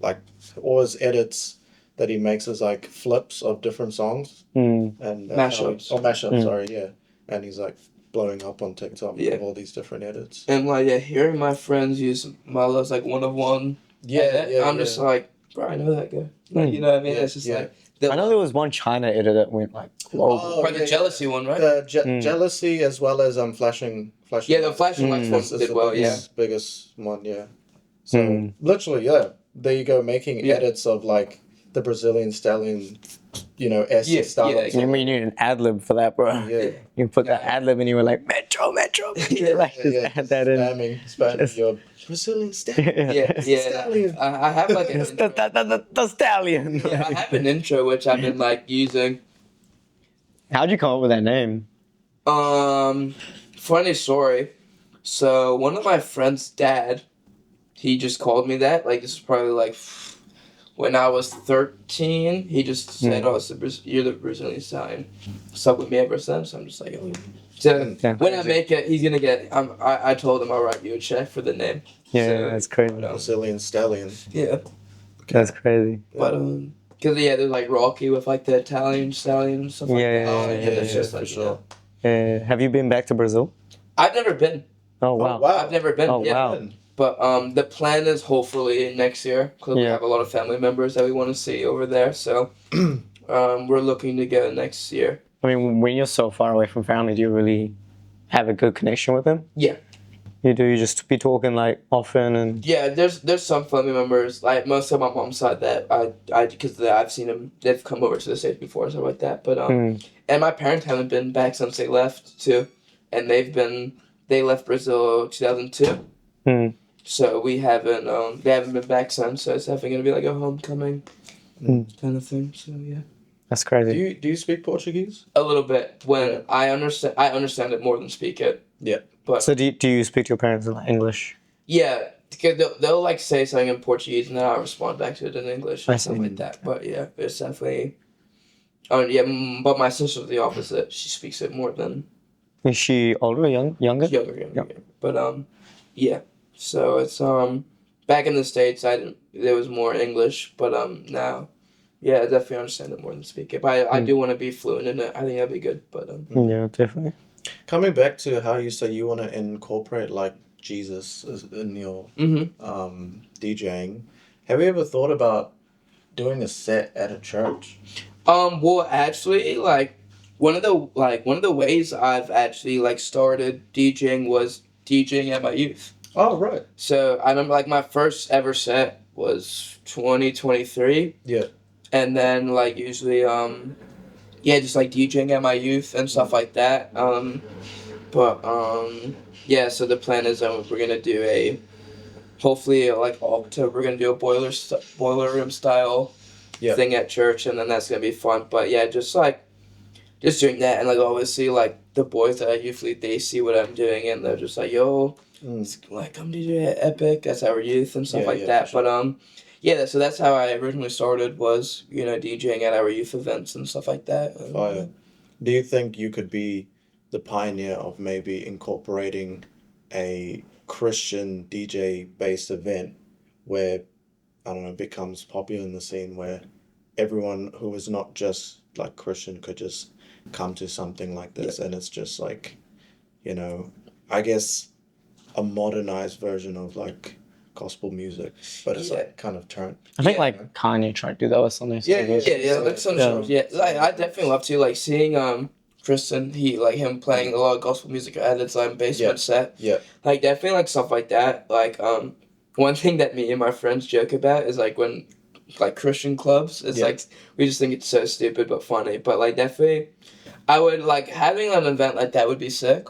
Like all his edits that he makes is like flips of different songs and Mashups. Mashups. Sorry, yeah. And he's like blowing up on TikTok with all these different edits. And like, hearing my friends use Malo's like 101. I'm just like, bro, I know that guy. Like, you know what I mean? It's just like. I know there was one China edit that went like global. The Jealousy one, right? The Jealousy as well as flashing. Yeah, the Flashing Lights one is did the well. biggest one. Yeah. So literally, there you go, making edits of like the Brazilian Stallion, you know, S Yeah, style. yeah, You mean you need an ad lib for that, bro? Yeah. You put that ad lib and you were like Metro, Metro. Yeah, like just add that in. Spamming Just- your Brazilian Stallion. yeah. Stallion. I have like an intro. The stallion. Yeah, I have an intro which I've been like using. How'd you come up with that name? Funny story. So one of my friend's dad, he just called me that. Like this is probably like when I was 13. He just said, "Oh, you're the Brazilian Stallion." Stuck with me ever since. I'm just like, oh. So Yeah. when I make it, he's gonna get. I told him I'll write you a check for the name. Yeah, So, that's crazy. Brazilian Stallion. Yeah, That's crazy. but cause there's like Rocky with like the Italian stallion and stuff like Yeah, that. yeah, Oh, yeah, yeah, it's just for like sure. Have you been back to Brazil? I've never been. Oh wow. wow. I've never been. Oh, yeah. wow. But the plan is hopefully next year because we Yeah. have a lot of family members that we want to see over there. So we're looking to go next year. I mean, when you're so far away from family, do you really have a good connection with them? Yeah. You do. You just be talking like often and. Yeah, there's some family members like most of my mom's side that I because I've seen them. They've come over to the States before and stuff like that. But and my parents haven't been back since they left too, and they left Brazil 2002. Hmm. So they haven't been back since. So it's definitely gonna be like a homecoming kind of thing. So yeah. That's crazy. Do you speak Portuguese? A little bit when Yeah. I understand it more than speak it. Yeah. But So do you speak to your parents in like, English? yeah, because they'll like say something in Portuguese and then I'll respond back to it in English I and stuff see. like that. But yeah, it's definitely. But my sister's the opposite. She speaks it more than Is she older or younger? younger. But yeah. So it's back in the States there was more English, but now. Yeah, I definitely understand it more than speak it. But I do want to be fluent in it. I think that'd be good. But Yeah, definitely. Coming back to how you say you want to incorporate like Jesus in your DJing, have you ever thought about doing a set at a church? Well, actually, like one of the ways I've actually like started DJing was DJing at my youth. Oh, right. So I remember like my first ever set was 2023. Yeah. And then like usually just like DJing at my youth and stuff like that. Yeah, so the plan is we're gonna do hopefully like October we're gonna do a boiler room style Yeah. thing at church, and then that's gonna be fun. But yeah, just doing that, and like obviously like the boys that I usually they see what I'm doing and they're just like, yo, like come DJ at Epic, that's our youth and stuff Yeah, like yeah, that. for sure. But yeah, so that's how I originally started was, DJing at our youth events and stuff like that. And, Fire. Do you think you could be the pioneer of maybe incorporating a Christian DJ based event where, I don't know, it becomes popular in the scene where everyone who is not just like Christian could just come to something like this, and it's just like, I guess a modernized version of like gospel music, but it's like kind of turned. I think Yeah. like Kanye tried to do that with Sunday Yeah, Service. Yeah, like some shows. Yeah, like, I definitely love to like seeing Tristan. Him playing a lot of gospel music at his basement set. Yeah. Like definitely like stuff like that. Like one thing that me and my friends joke about is like when like Christian clubs. It's like we just think it's so stupid but funny. But like definitely, I would like having an event like that would be sick.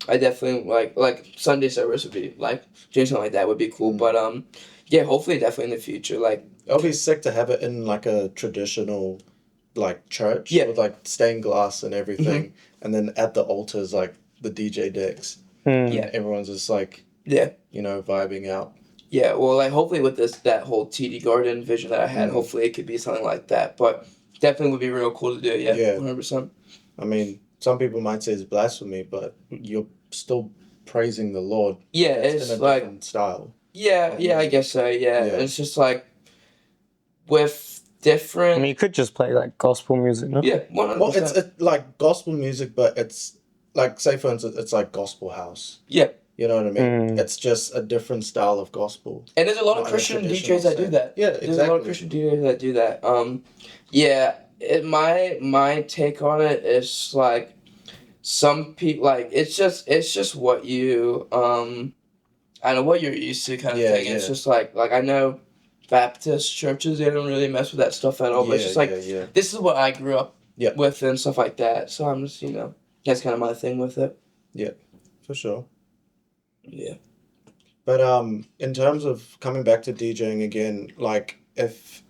I definitely like Sunday service would be like doing something like that would be cool. But yeah, hopefully definitely in the future like. It'll be sick to have it in like a traditional like church with like stained glass and everything, and then at the altars like the DJ decks. Yeah, Everyone's just like vibing out. Yeah, well, like hopefully with that whole TD Garden vision that I had, hopefully it could be something like that. But definitely would be real cool to do. Yeah, 100%. I mean, some people might say it's blasphemy, but you're still praising the Lord. Yeah, It's it's in a like different style. yeah, I guess so. Yeah, it's just like with different. I mean, you could just play like gospel music, no? Yeah, 100%. Well, it's like gospel music, but it's like, say for instance, it's like gospel house. Yeah. You know what I mean? It's just a different style of gospel. And there's a lot of Not in a Christian traditional DJs that do sense. that. Yeah, There's a lot of Christian DJs that do that. Yeah, my take on it is like some people like it's just what you I know what you're used to kind of thing. It's just like I know Baptist churches, they don't really mess with that stuff at all. But it's just like yeah. this is what I grew up Yeah. with and stuff like that. So I'm just that's kind of my thing with it. For sure. Yeah. But in terms of coming back to DJing again, like if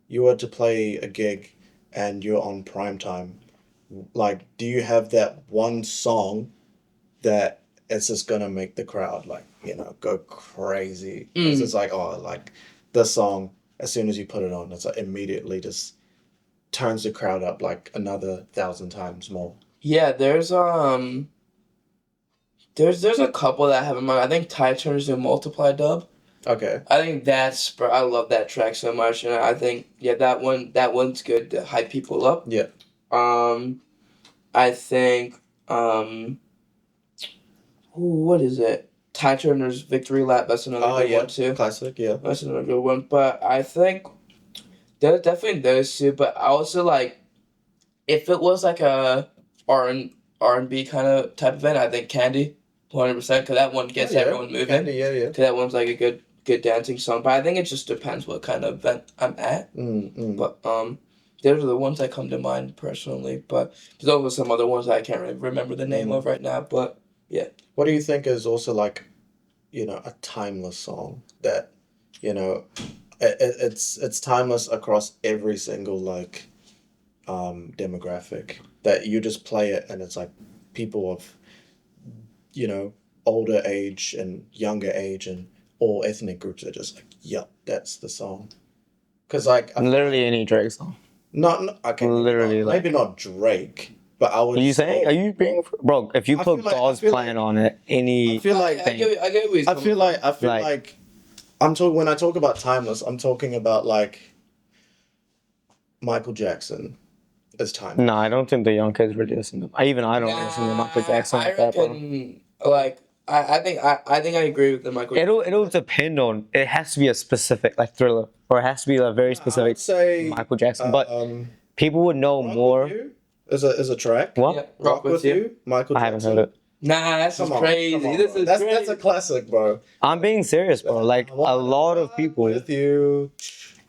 you were to play a gig and you're on prime time, like do you have that one song that it's just gonna make the crowd like, go crazy? It's just like, oh, like this song, as soon as you put it on, it's like immediately just turns the crowd up like another 1,000 times more. Yeah, there's a couple that I have in mind. I think Ty Turner's new Multiply dub. Okay. I think I love that track so much, and I think that one's good to hype people up. Yeah. I think what is it? Ty Turner's Victory Lap. That's another good one too. Classic, yeah. That's another good one. But I think there's definitely those two. But I also like if it was like a R&B kind of type event, I think Candy, 100%, because that one gets everyone moving. Candy, yeah. Because that one's like a good dancing song. But I think it just depends what kind of event I'm at. But those are the ones that come to mind personally. But there's also some other ones that I can't really remember the name of right now. But yeah. What do you think is also like, a timeless song that, it's timeless across every single like demographic, that you just play it and it's like people of older age and younger age and all ethnic groups are just like, yep, that's the song. Because like Literally any Drake song. not okay, Literally, maybe not Drake, but I would Are you saying? Are you being bro? If you I put feel like- I God's feel plan on it, any I feel like I get where he's I coming feel from. like I'm talking when I talk about timeless, I'm talking about like Michael Jackson is timeless. No, I don't think the young kids really listen to. I don't listen to Michael Jackson I like that, bro. reckon, like, I think I agree with the Michael. It'll depend on. It has to be a specific like Thriller, or it has to be a very I specific would say Michael Jackson. But people would know Rock more. With You is a track. What? Yeah, Rock with you, Michael I Jackson. haven't heard it. Nah, that's Come just on, crazy. come on, This bro. is That's crazy. a classic, bro. I'm being serious, bro. Like a lot of people. With you,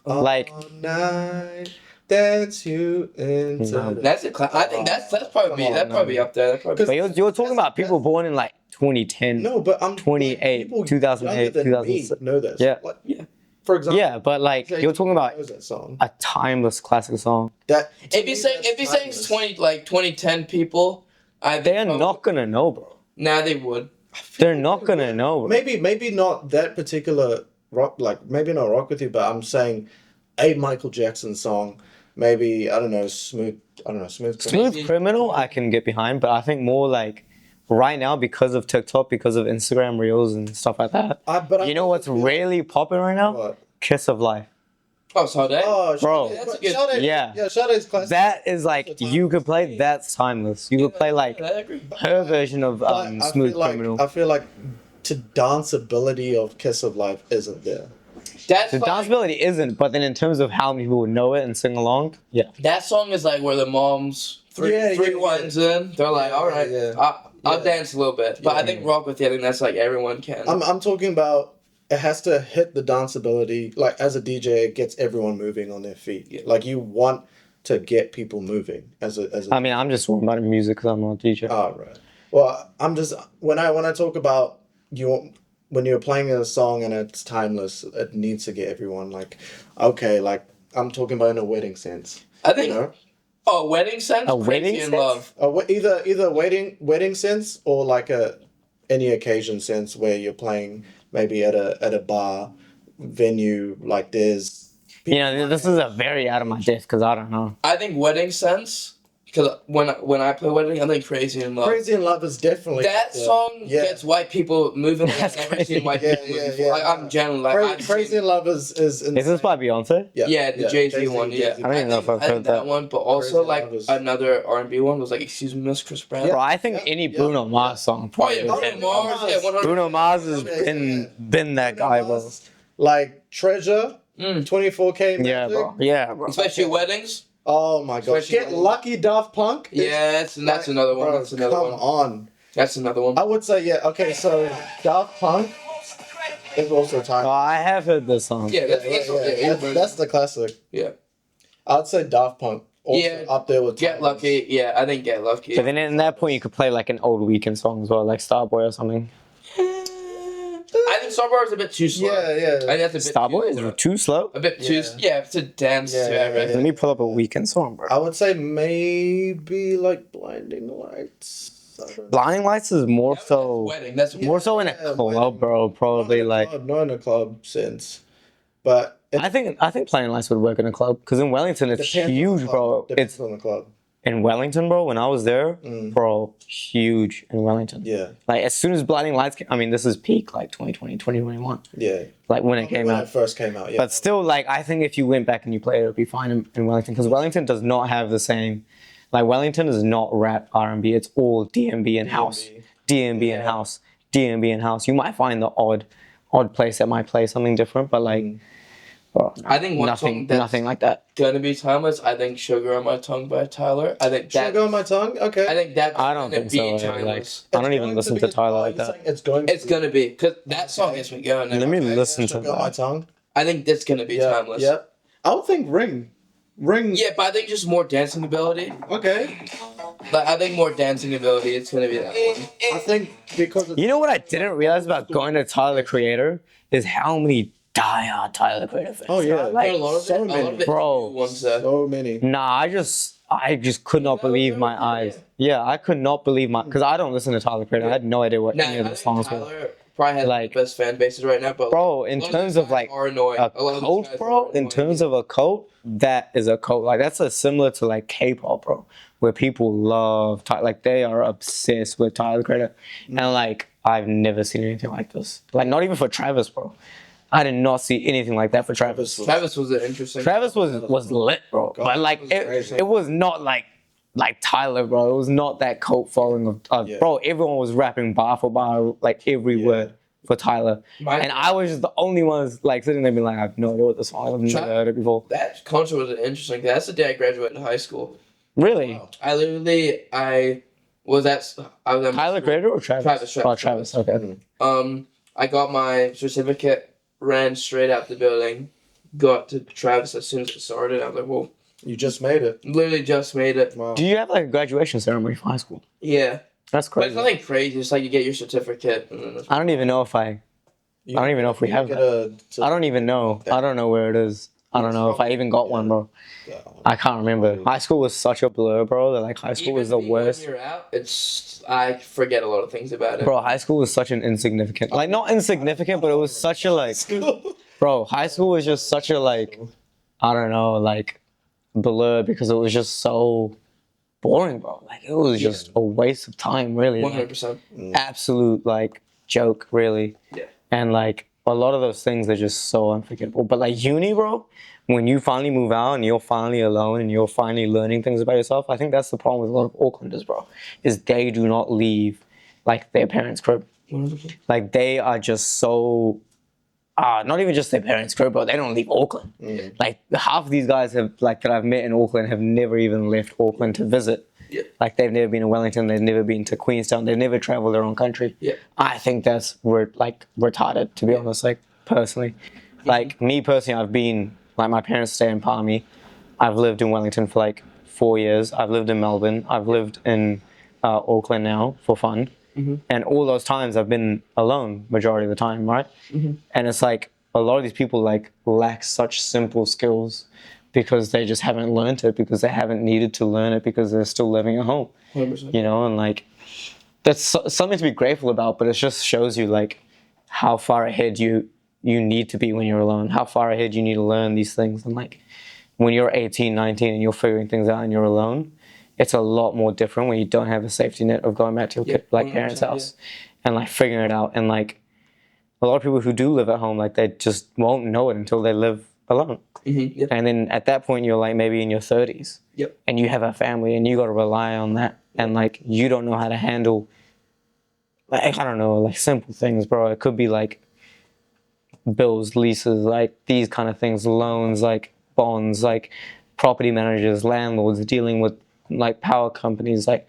Like- all night, dance you into. No. That's I think that's probably Come on, probably up there. That's probably. But you're talking about people born in like 2010. No, but I'm 28, people 2008, younger than 2006. me know this. Yeah. Like, Yeah. For example, Yeah, but like you're talking about knows that song. a timeless classic song. That If you're saying 2010 people, They're not gonna know, bro. Nah, they would. They're not gonna know. Bro. maybe not that particular rock, like maybe not Rock With You, but I'm saying a Michael Jackson song. Maybe Smooth Criminal. Smooth Criminal, I can get behind, but I think more like right now because of TikTok, because of Instagram Reels and stuff like that. But You know what's really popping right now? What? Kiss of Life. Oh, so that. Oh, Bro. Sade, That's but good. Sade- Yeah. yeah, Sade's classic. That is like you could play. That's timeless. You could play like I agree. her version of But I Smooth feel like, Criminal. I feel like the danceability of Kiss of Life isn't there. That's The like, danceability isn't, but then in terms of how many people would know it and sing along, yeah. that song is like where the moms three Yeah. ones in. They're like, all right, Yeah. I'll Yeah. dance a little bit. But I Yeah. think Rock With You, I think that's like everyone can. I'm talking about it has to hit the danceability. Like as a DJ, it gets everyone moving on their feet. Yeah. Like you want to get people moving as a. I mean, I'm just talking about music because I'm not a DJ. Oh, right. Well, I'm just when I talk about when you're playing a song and it's timeless, it needs to get everyone like, okay, like I'm talking about in a wedding sense. I think. You know, Oh, wedding sense. A Crazy wedding in sense? Love. either wedding sense or like any occasion sense where you're playing maybe at a bar venue, like there's. You know, this is a very out of my depth because I don't know. I think wedding sense. Because when I play wedding, I think Crazy in Love. Crazy in Love is definitely That song gets white people moving like That's I've never seen white crazy. people Yeah, move before. yeah, Like yeah. I'm genuinely like I've Crazy seen- in Love is Is this by Beyonce? Yeah, the Jay-Z one, yeah. I don't even know if I've I think heard that. one, but also Crazy like Love is- another R&B one was like Excuse Me Miss Chris Brown. Bro, I think Yeah, any yeah. Bruno Mars song Oh probably. yeah, would Bruno hit. Mars, yeah, 100%. Bruno Mars has Yeah. been that guy, bro. Like Treasure, Mm. 24K Magic. Yeah, bro. Yeah, bro. Especially weddings. Oh my god. Especially Get when- Lucky Daft Punk. is- Yeah, that's another one. Bro, That's another come one. on. That's another one. I would say yeah. Okay, so Daft Punk. It's also time. Oh, I have heard this song. Yeah, That's the classic. yeah. I'd say Daft Punk. Also Yeah. up there with Get Timeless. Lucky. Yeah, I think Get Lucky. But then at that point, you could play like an old Weekend song as well, like Starboy or something. I think Starboy is a bit too slow. Yeah, yeah. I think that's a bit Starboy too, is too slow. a bit too. Yeah, to dance Yeah, to yeah, everything. Let me pull up a Weekend song, bro. I would say maybe like Blinding Lights. I don't know. Blinding Lights is more That's so, wedding. That's more so in a Yeah, club, wedding. bro. Probably like. Not in a club sense, but it I think Blinding Lights would work in a club because in Wellington it's depends on the huge, club. bro. Depends It's on the club. in Wellington, bro. When I was there, bro, huge in Wellington. Yeah, Like as soon as Blinding Lights came, I mean, this is peak like 2020, 2021. yeah. Like when it came When out. it first came out, yeah. But still, like I think if you went back and you played it, would be fine in Wellington because Wellington does not have the same. Like Wellington is not rap R&B. It's all DMB and house, DMB and house, DMB and house. You might find the odd place that might play something different, but like, bro, I think one song that's nothing like that. gonna be timeless. I think "Sugar on My Tongue" by Tyler. I think that. Sugar on My Tongue. Okay. I think that's I don't gonna think be so. Like, timeless. I don't It's even going listen be- to Tyler oh, like you're that. saying It's going. It's gonna be because that song gets me going. Let me listen to Sugar on My that. Tongue. I think that's gonna be Yeah, timeless. yeah. I would think Ring. Yeah, but I think just more dancing ability. Okay. Like I think more dancing ability. It's gonna be that one. I think because You know what I didn't realize about going to Tyler the Creator is how many diehard Tyler the Creator fans. Oh, yeah. Like, a lot of so it, a lot many. of it Bro. new ones there. so many. Nah, I just could not believe my eyes. Yeah, I could not believe my because I don't listen to Tyler the Creator. I had no idea what Nah, any of I the think songs were. Tyler probably has Like- the best fan bases right now. But Bro, in a lot terms these of like guys are annoying. a A lot of these cult, guys bro, are in annoying. terms of a cult, that is a cult. Like that's a similar to like K-pop, bro, where people love like they are obsessed with Tyler the Creator, and like I've never seen anything like this. Like not even for Travis, bro. I did not see anything like that for Travis. Travis was an interesting. Travis was lit, bro, but like it was not like Tyler, bro. It was not that cult following of Yeah. bro. Everyone was rapping bar for bar, like every word for Tyler, and I was just the only ones like sitting there being like, I have no idea what the song. I've never heard it before. That concert was interesting. That's the day I graduated high school. Really, Wow. I was at Tyler Creator or Travis? Travis. Oh, Travis. Okay. I got my certificate, ran straight out the building, got to Travis as soon as it started. I was like, whoa, You just made it. literally just made it. Wow. Do you have like a graduation ceremony for high school? Yeah, That's but crazy. it's nothing crazy. It's like you get your certificate. And then it's- I don't even know if I don't even know if we have that. I don't even know. I don't know where it is. I don't know if I even got one, bro. I can't remember. High school was such a blur, bro. That like high school was the Even worst. When you're out, I forget a lot of things about it. Bro, high school was such an insignificant, like not insignificant, but it was such a like, bro, high school was just such a like, I don't know, like blur because it was just so boring, bro. Like it was just a waste of time, really. 100%. Absolute like joke, really. Yeah. And like a lot of those things are just so unforgettable. But like uni, bro, when you finally move out and you're finally alone and you're finally learning things about yourself, I think that's the problem with a lot of Aucklanders, bro, is they do not leave like their parents' crib. 100%. Like they are just so not even just their parents' crib, bro. They don't leave Auckland. Like half of these guys have like that I've met in Auckland have never even left Auckland to visit. Yeah. Like they've never been to Wellington, they've never been to Queenstown, they've never traveled their own country. Yeah. I think that's like retarded, to be honest. Like personally, like me personally, I've been like my parents stay in Palmy. I've lived in Wellington for like 4 years. I've lived in Melbourne. I've lived in Auckland now for fun. And all those times I've been alone majority of the time, right? And it's like a lot of these people like lack such simple skills because they just haven't learned it, because they haven't needed to learn it, because they're still living at home, 100%. you know? And like that's something to be grateful about, but it just shows you like how far ahead you need to be when you're alone, how far ahead you need to learn these things. And like when you're 18, 19 and you're figuring things out and you're alone, it's a lot more different when you don't have a safety net of going back to your like parents' 100%, house and like figuring it out. And like a lot of people who do live at home, like they just won't know it until they live alone. Yep. And then at that point, you're like maybe in your 30s Yep. and you have a family and you got to rely on that. And like you don't know how to handle, like, I don't know, like simple things, bro. It could be like bills, leases, like these kind of things, loans, like bonds, like property managers, landlords, dealing with like power companies, like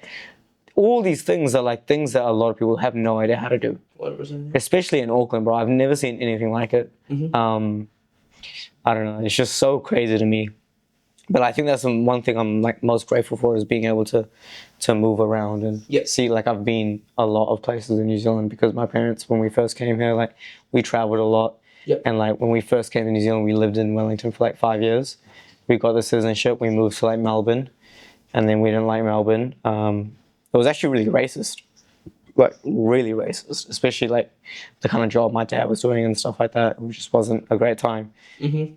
all these things are like things that a lot of people have no idea how to do. whatever's in there. especially in Auckland, bro. I've never seen anything like it. Mhm. I don't know. It's just so crazy to me. But I think that's the one thing I'm like most grateful for is being able to move around and Yeah. see. Like I've been a lot of places in New Zealand because my parents, when we first came here, like we traveled a lot. Yep. And like when we first came to New Zealand, we lived in Wellington for like 5 years. We got the citizenship. We moved to like Melbourne, and then we didn't like Melbourne. It was actually really racist, like really racist, especially like the kind of job my dad was doing and stuff like that. It just wasn't a great time.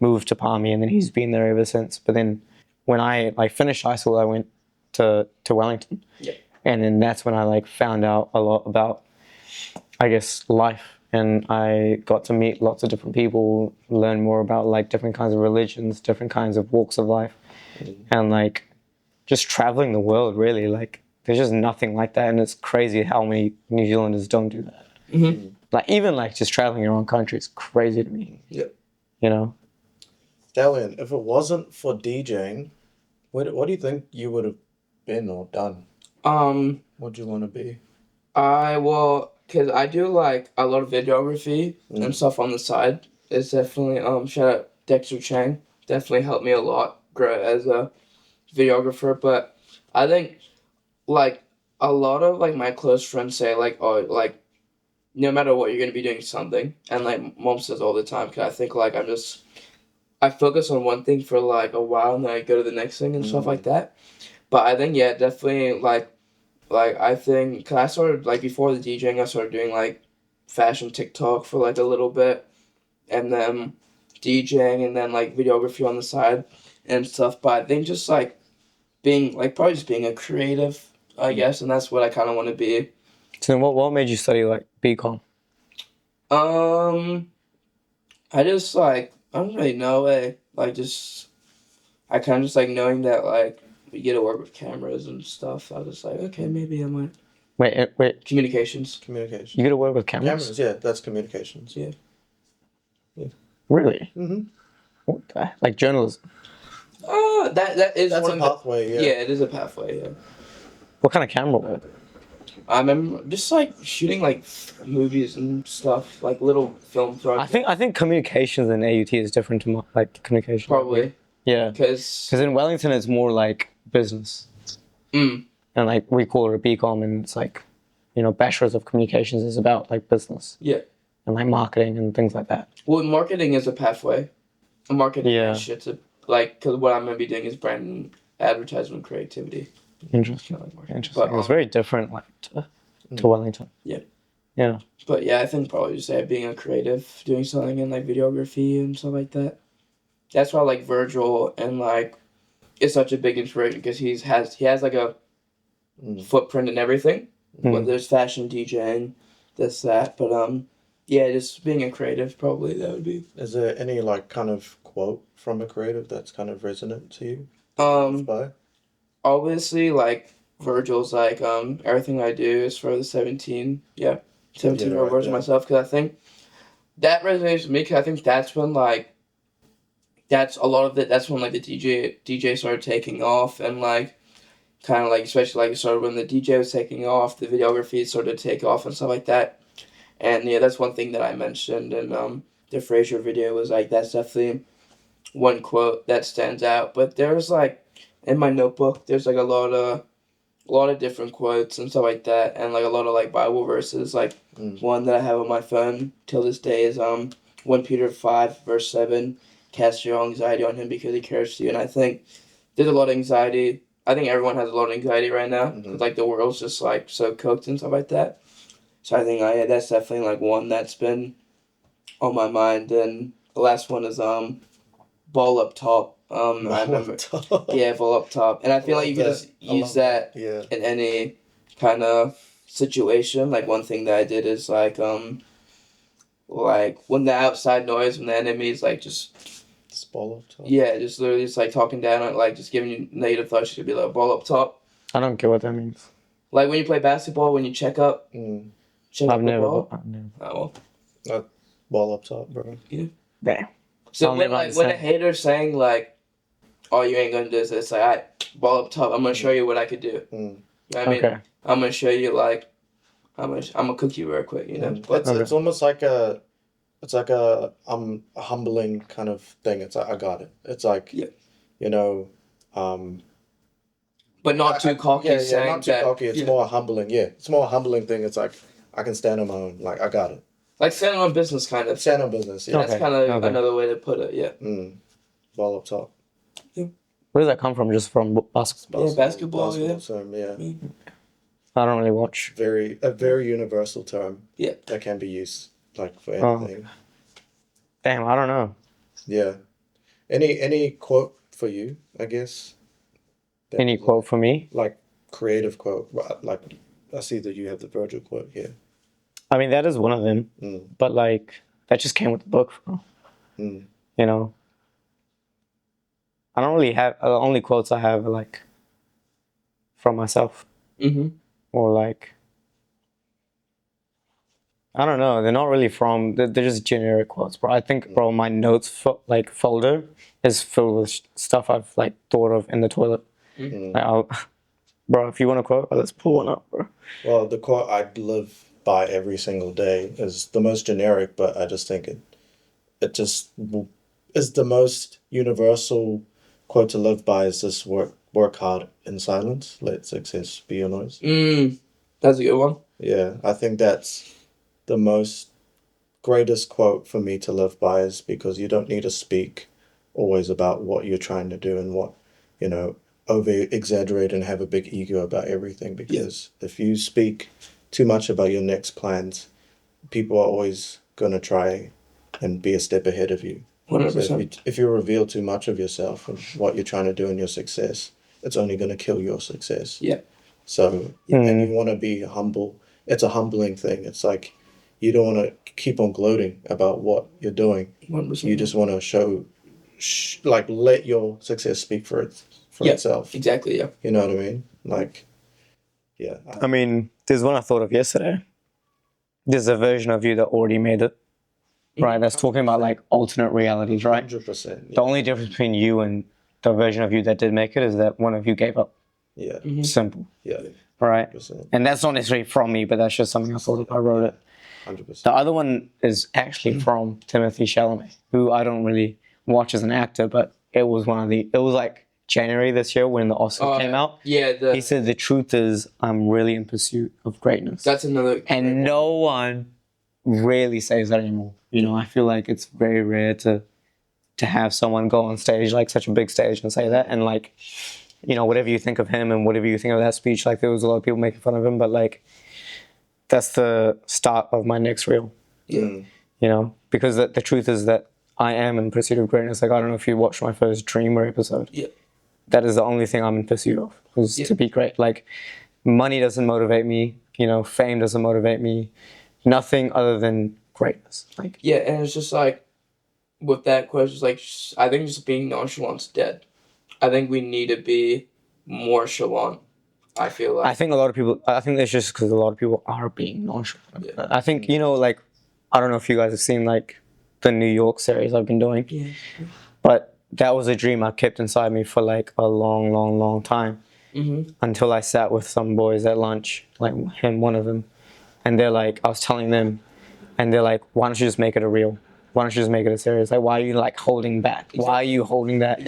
Moved to Palmy, and then he's been there ever since. But then when I like finished high school, I went to Wellington, Yeah. and then that's when I like found out a lot about, I guess, life. And I got to meet lots of different people, learn more about like different kinds of religions, different kinds of walks of life, and like just traveling the world. Really, like there's just nothing like that, and it's crazy how many New Zealanders don't do that. Like even like just traveling your own country is crazy to me. Yep. You know. Dalian, if it wasn't for DJing, what do you think you would have been or done? What'd you want to be? Cause I do like a lot of videography and stuff on the side. It's definitely shout out Dexter Chang. Definitely helped me a lot grow as a videographer. But I think like a lot of like my close friends say like, oh, like no matter what, you're gonna be doing something. And like mom says all the time, cause I think like I focus on one thing for like a while and then I go to the next thing and stuff like that. But I think, yeah, definitely like I think, cause I started like before the DJing, I started doing like fashion TikTok for like a little bit, and then DJing, and then like videography on the side and stuff. But I think just like being like probably just being a creative, I guess, and that's what I kind of want to be. So then what made you study like BCom? I just like I don't really know like just I kind of just like knowing that like we get to work with cameras and stuff. I was just like, okay, maybe I might Wait, communications. Communication. you get to work with cameras? Cameras, yeah, that's communications. Yeah. Really? Mm-hmm. What the heck? Like journalism? That is That's one a of the, pathway, yeah. yeah, it is a pathway. Yeah. What kind of camera work? I remember just like shooting like movies and stuff, like little film projects. I think communications in AUT is different to like communication. Probably Yeah. because Because in Wellington it's more like business, and like we call it a BCom, and it's like, you know, bachelor's of communications is about like business yeah. and like marketing and things like that. Well, marketing is a pathway. Marketing Yeah. is shit's a like because what I'm gonna be doing is brand advertisement creativity. Interesting. Kinda like marketing. Interesting. But, It's very different like to Wellington. Yeah. Yeah. But yeah, I think probably just being a creative, doing something in like videography and stuff like that. That's why like Virgil and like is such a big inspiration because he has like a footprint in everything. Whether there's fashion, DJing, this that, but yeah, just being a creative probably that would be. Is there any like kind of quote from a creative that's kind of resonant to you? By? Obviously like Virgil's like everything I do is for the 17 Yeah, year right, version yeah. of myself because I think that resonates with me because I think that's when like that's a lot of it. That's when like the DJ started taking off and like kind of like especially like it started when the DJ was taking off, the videography started to take off and stuff like that. And yeah, that's one thing that I mentioned in the Frasier video was like that's definitely one quote that stands out. But there's like in my notebook, there's like a lot of different quotes and stuff like that, and like a lot of like Bible verses. Like one that I have on my phone till this day is 1 Peter 5:7, cast your anxiety on him because he cares for you. And I think there's a lot of anxiety. I think everyone has a lot of anxiety right now. 'Cause, like the world's just like so cooked and stuff like that. So I think that's definitely like one that's been on my mind. And the last one is ball up top. I remember. Yeah, ball up top. And I feel like you can just use that Yeah. in any kind of situation. Like one thing that I did is like when the outside noise, when the enemy is like just Ball up top. yeah, just literally just like talking down on like just giving you negative thoughts, you could be like ball up top. I don't get what that means. Like when you play basketball, when you check up I've the never. ball. I've never. Oh well. Ball up top, bro. Damn. So I'll when never like when a understand. hater's saying like, "Oh, you ain't gonna do this," it's like, "I ball up top. I'm gonna show you what I could do." You know what I mean? Okay. I'm gonna show you like I'm gonna cook you real quick, you know. It's almost like a humbling kind of thing. It's like I got it. It's like Yeah. you know, But not too cocky. Yeah, saying not too that, cocky. It's more a humbling. Yeah, it's more a humbling thing. It's like I can stand on my own. Like I got it. like standing on business, kind of. Stand on business. Yeah. That's Okay, kind of okay. another way to put it. Yeah. Ball up top. Where does that come from? Just from basketball? Yeah, basketball, yeah. term, yeah. I don't really watch. A very universal term. Yeah. That can be used like for Oh. anything. Damn, I don't know. Yeah. Any quote for you? I guess. That- Any quote for me? Like creative quote. Like I see that you have the Virgil quote here. I mean, that is one of them. But like, that just came with the book, bro. Mm. You know. I don't really have. The only quotes I have are like from myself, Mm-hmm. or like, I don't know. They're not really from. They're just generic quotes, bro. I think, bro, my notes folder is filled with stuff I've like thought of in the toilet. Like, bro, if you want a quote, let's pull one up, bro. Well, the quote I live by every single day is the most generic, but I just think it just is the most universal quote to live by. Is this work hard in silence, let success be your noise. That's a good one. Yeah, I think that's the most greatest quote for me to live by, is because you don't need to speak always about what you're trying to do and what, over exaggerate and have a big ego about everything, because if you speak too much about your next plans, people are always going to try and be a step ahead of you. 100%. So if you reveal too much of yourself and what you're trying to do in your success, it's only going to kill your success. Yeah. So, and you want to be humble. It's a humbling thing. It's like you don't want to keep on gloating about what you're doing. 100%. You just want to let your success speak for itself. Exactly. Yeah. You know what I mean? Like, yeah. I mean, there's one I thought of yesterday. There's a version of you that already made it, right? That's talking about like alternate realities, right? 100%. The only difference between you and the version of you that did make it is that one of you gave up. Yeah. Simple, Yeah. right? 100%. And that's not necessarily from me, but that's just something I thought of. I wrote it. 100%. The other one is actually from Timothy Chalamet, who I don't really watch as an actor, but it was like January this year when the Oscars came out. Yeah. He said, the truth is, I'm really in pursuit of greatness. That's another. And no one really says that anymore. I feel like it's very rare to have someone go on stage, like such a big stage, and say that. And like, whatever you think of him and whatever you think of that speech, like there was a lot of people making fun of him, but like, that's the start of my next reel. Yeah. Because the truth is that I am in pursuit of greatness. Like, I don't know if you watched my first Dreamer episode. Yeah. That is the only thing I'm in pursuit of, is to be great. Like, money doesn't motivate me, fame doesn't motivate me, nothing other than greatness. Like, Yeah, and it's just like, with that question, it's like, I think just being nonchalant's dead. I think we need to be more chalant. I feel like. I think it's just because a lot of people are being nonchalant. Yeah. I think, like, I don't know if you guys have seen like the New York series I've been doing, Yeah. but that was a dream I kept inside me for like a long, long, long time. Until I sat with some boys at lunch, like him, one of them, and they're like, I was telling them, and they're like, why don't you just make it a reel? Why don't you just make it a series? Like, why are you like holding back? Exactly. Why are you holding that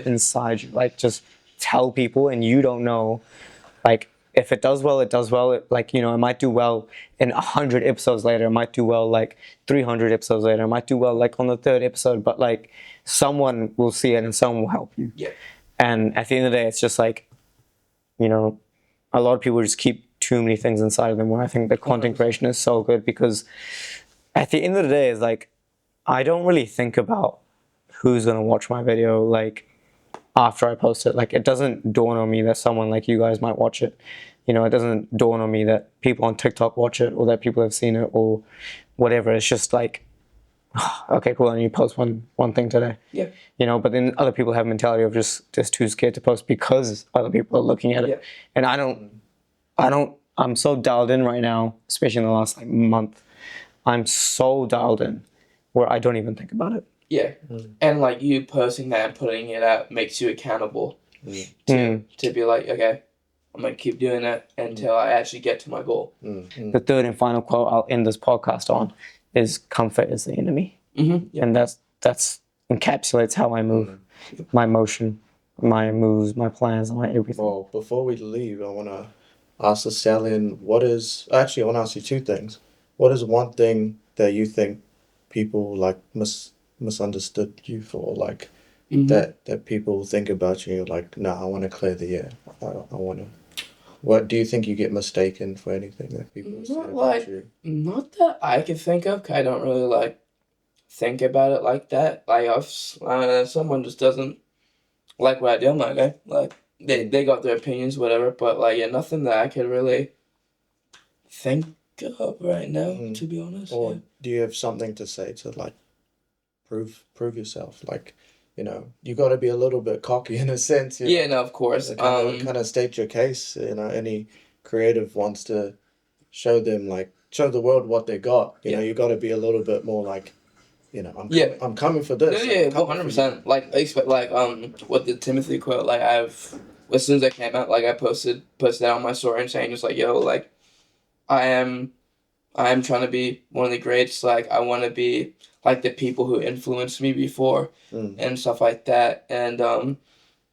inside you? Like, just tell people, and you don't know, like, if it does well, it does well. It might do well in 100 episodes later. It might do well like 300 episodes later. It might do well like on the 3rd episode, but like someone will see it and someone will help you. Yeah. And at the end of the day, it's just like, a lot of people just keep too many things inside of them, when I think that content creation is so good, because at the end of the day, it's like, I don't really think about who's going to watch my video, like, after I post it. Like, it doesn't dawn on me that someone like you guys might watch it. It doesn't dawn on me that people on TikTok watch it, or that people have seen it, or whatever. It's just like, okay, cool, and you post one thing today. Yeah. But then other people have a mentality of just too scared to post because other people are looking at it. Yeah. And I'm so dialed in right now, especially in the last like month. I'm so dialed in where I don't even think about it. Yeah. And like you posting that and putting it out makes you accountable to be like, okay, I'm gonna keep doing it until I actually get to my goal. Mm-hmm. The third and final quote I'll end this podcast on is "Comfort is the enemy," Yeah. and that's encapsulates how I move, my motion, my moves, my plans, my everything. Well, before we leave, I want to ask the stallion, actually, I want to ask you two things. What is one thing that you think people like misunderstood you for? Like, that people think about you, like, nah, I want to clear the air. I want to. What do you think you get mistaken for anything that people say Not about like- you? Not that I can think of. 'Cause I don't really like think about it like that. Like if someone just doesn't like what I do, I'm like, okay, like they got their opinions, whatever. But like, yeah, nothing that I could really think of right now, to be honest. Or do you have something to say to like prove yourself? Like, you got to be a little bit cocky in a sense. Yeah, no, of course. Kind of state your case. Any creative wants to show the world what they got. You got to be a little bit more like, I'm coming for this. Yeah, 100%. Like, what the Timothy quote, like, as soon as I came out, like, I posted that on my story and saying just like, yo, like, I am trying to be one of the greats. Like, I want to be like the people who influenced me before and stuff like that. And,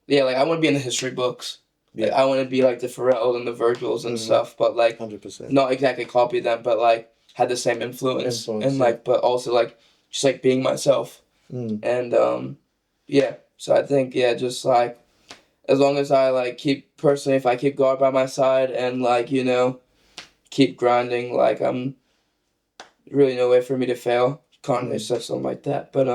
yeah, like, I want to be in the history books. Like, I want to be like the Pharrells and the Virgils and stuff, but like, 100%. not exactly copy them, but like, had the same influence and like, but also like, just like being myself. And yeah, so I think just like as long as I like if I keep God by my side and like keep grinding, like I'm really no way for me to fail. Kanye said something like that, but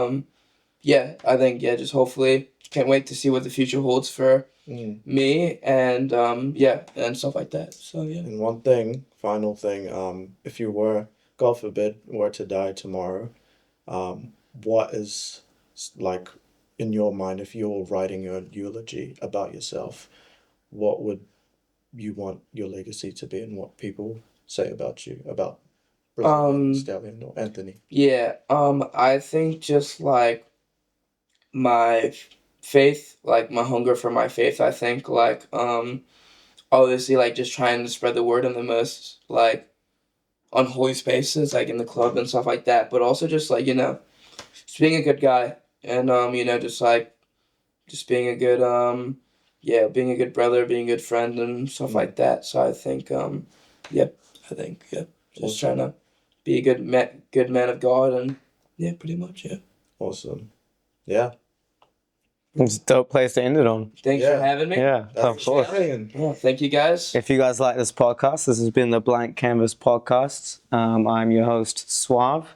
yeah, I think just hopefully can't wait to see what the future holds for me and and stuff like that. So yeah. And final thing, if you were, God forbid, were to die tomorrow, what is like in your mind, if you're writing your eulogy about yourself, what would you want your legacy to be and what people say about you, about Brazilian Stallion or Anthony? Yeah, I think just like my faith, like my hunger for my faith, I think like obviously like just trying to spread the word in the most like unholy spaces, like in the club and stuff like that, but also just like just being a good guy and just being a good being a good brother, being a good friend and stuff like that. So I think just trying to be a good man of God and pretty much Awesome. Yeah. It's a dope place to end it on. Thanks for having me. Yeah, of course. Yeah, thank you guys. If you guys like this podcast, this has been the Blank Canvas Podcast. I'm your host, Suave.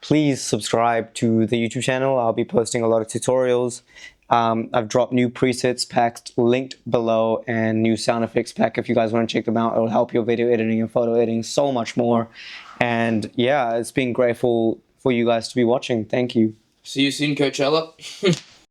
Please subscribe to the YouTube channel. I'll be posting a lot of tutorials. I've dropped new presets packs linked below and new sound effects pack if you guys want to check them out. It'll help your video editing and photo editing so much more. And yeah, it's been grateful for you guys to be watching. Thank you. See you soon, Coachella.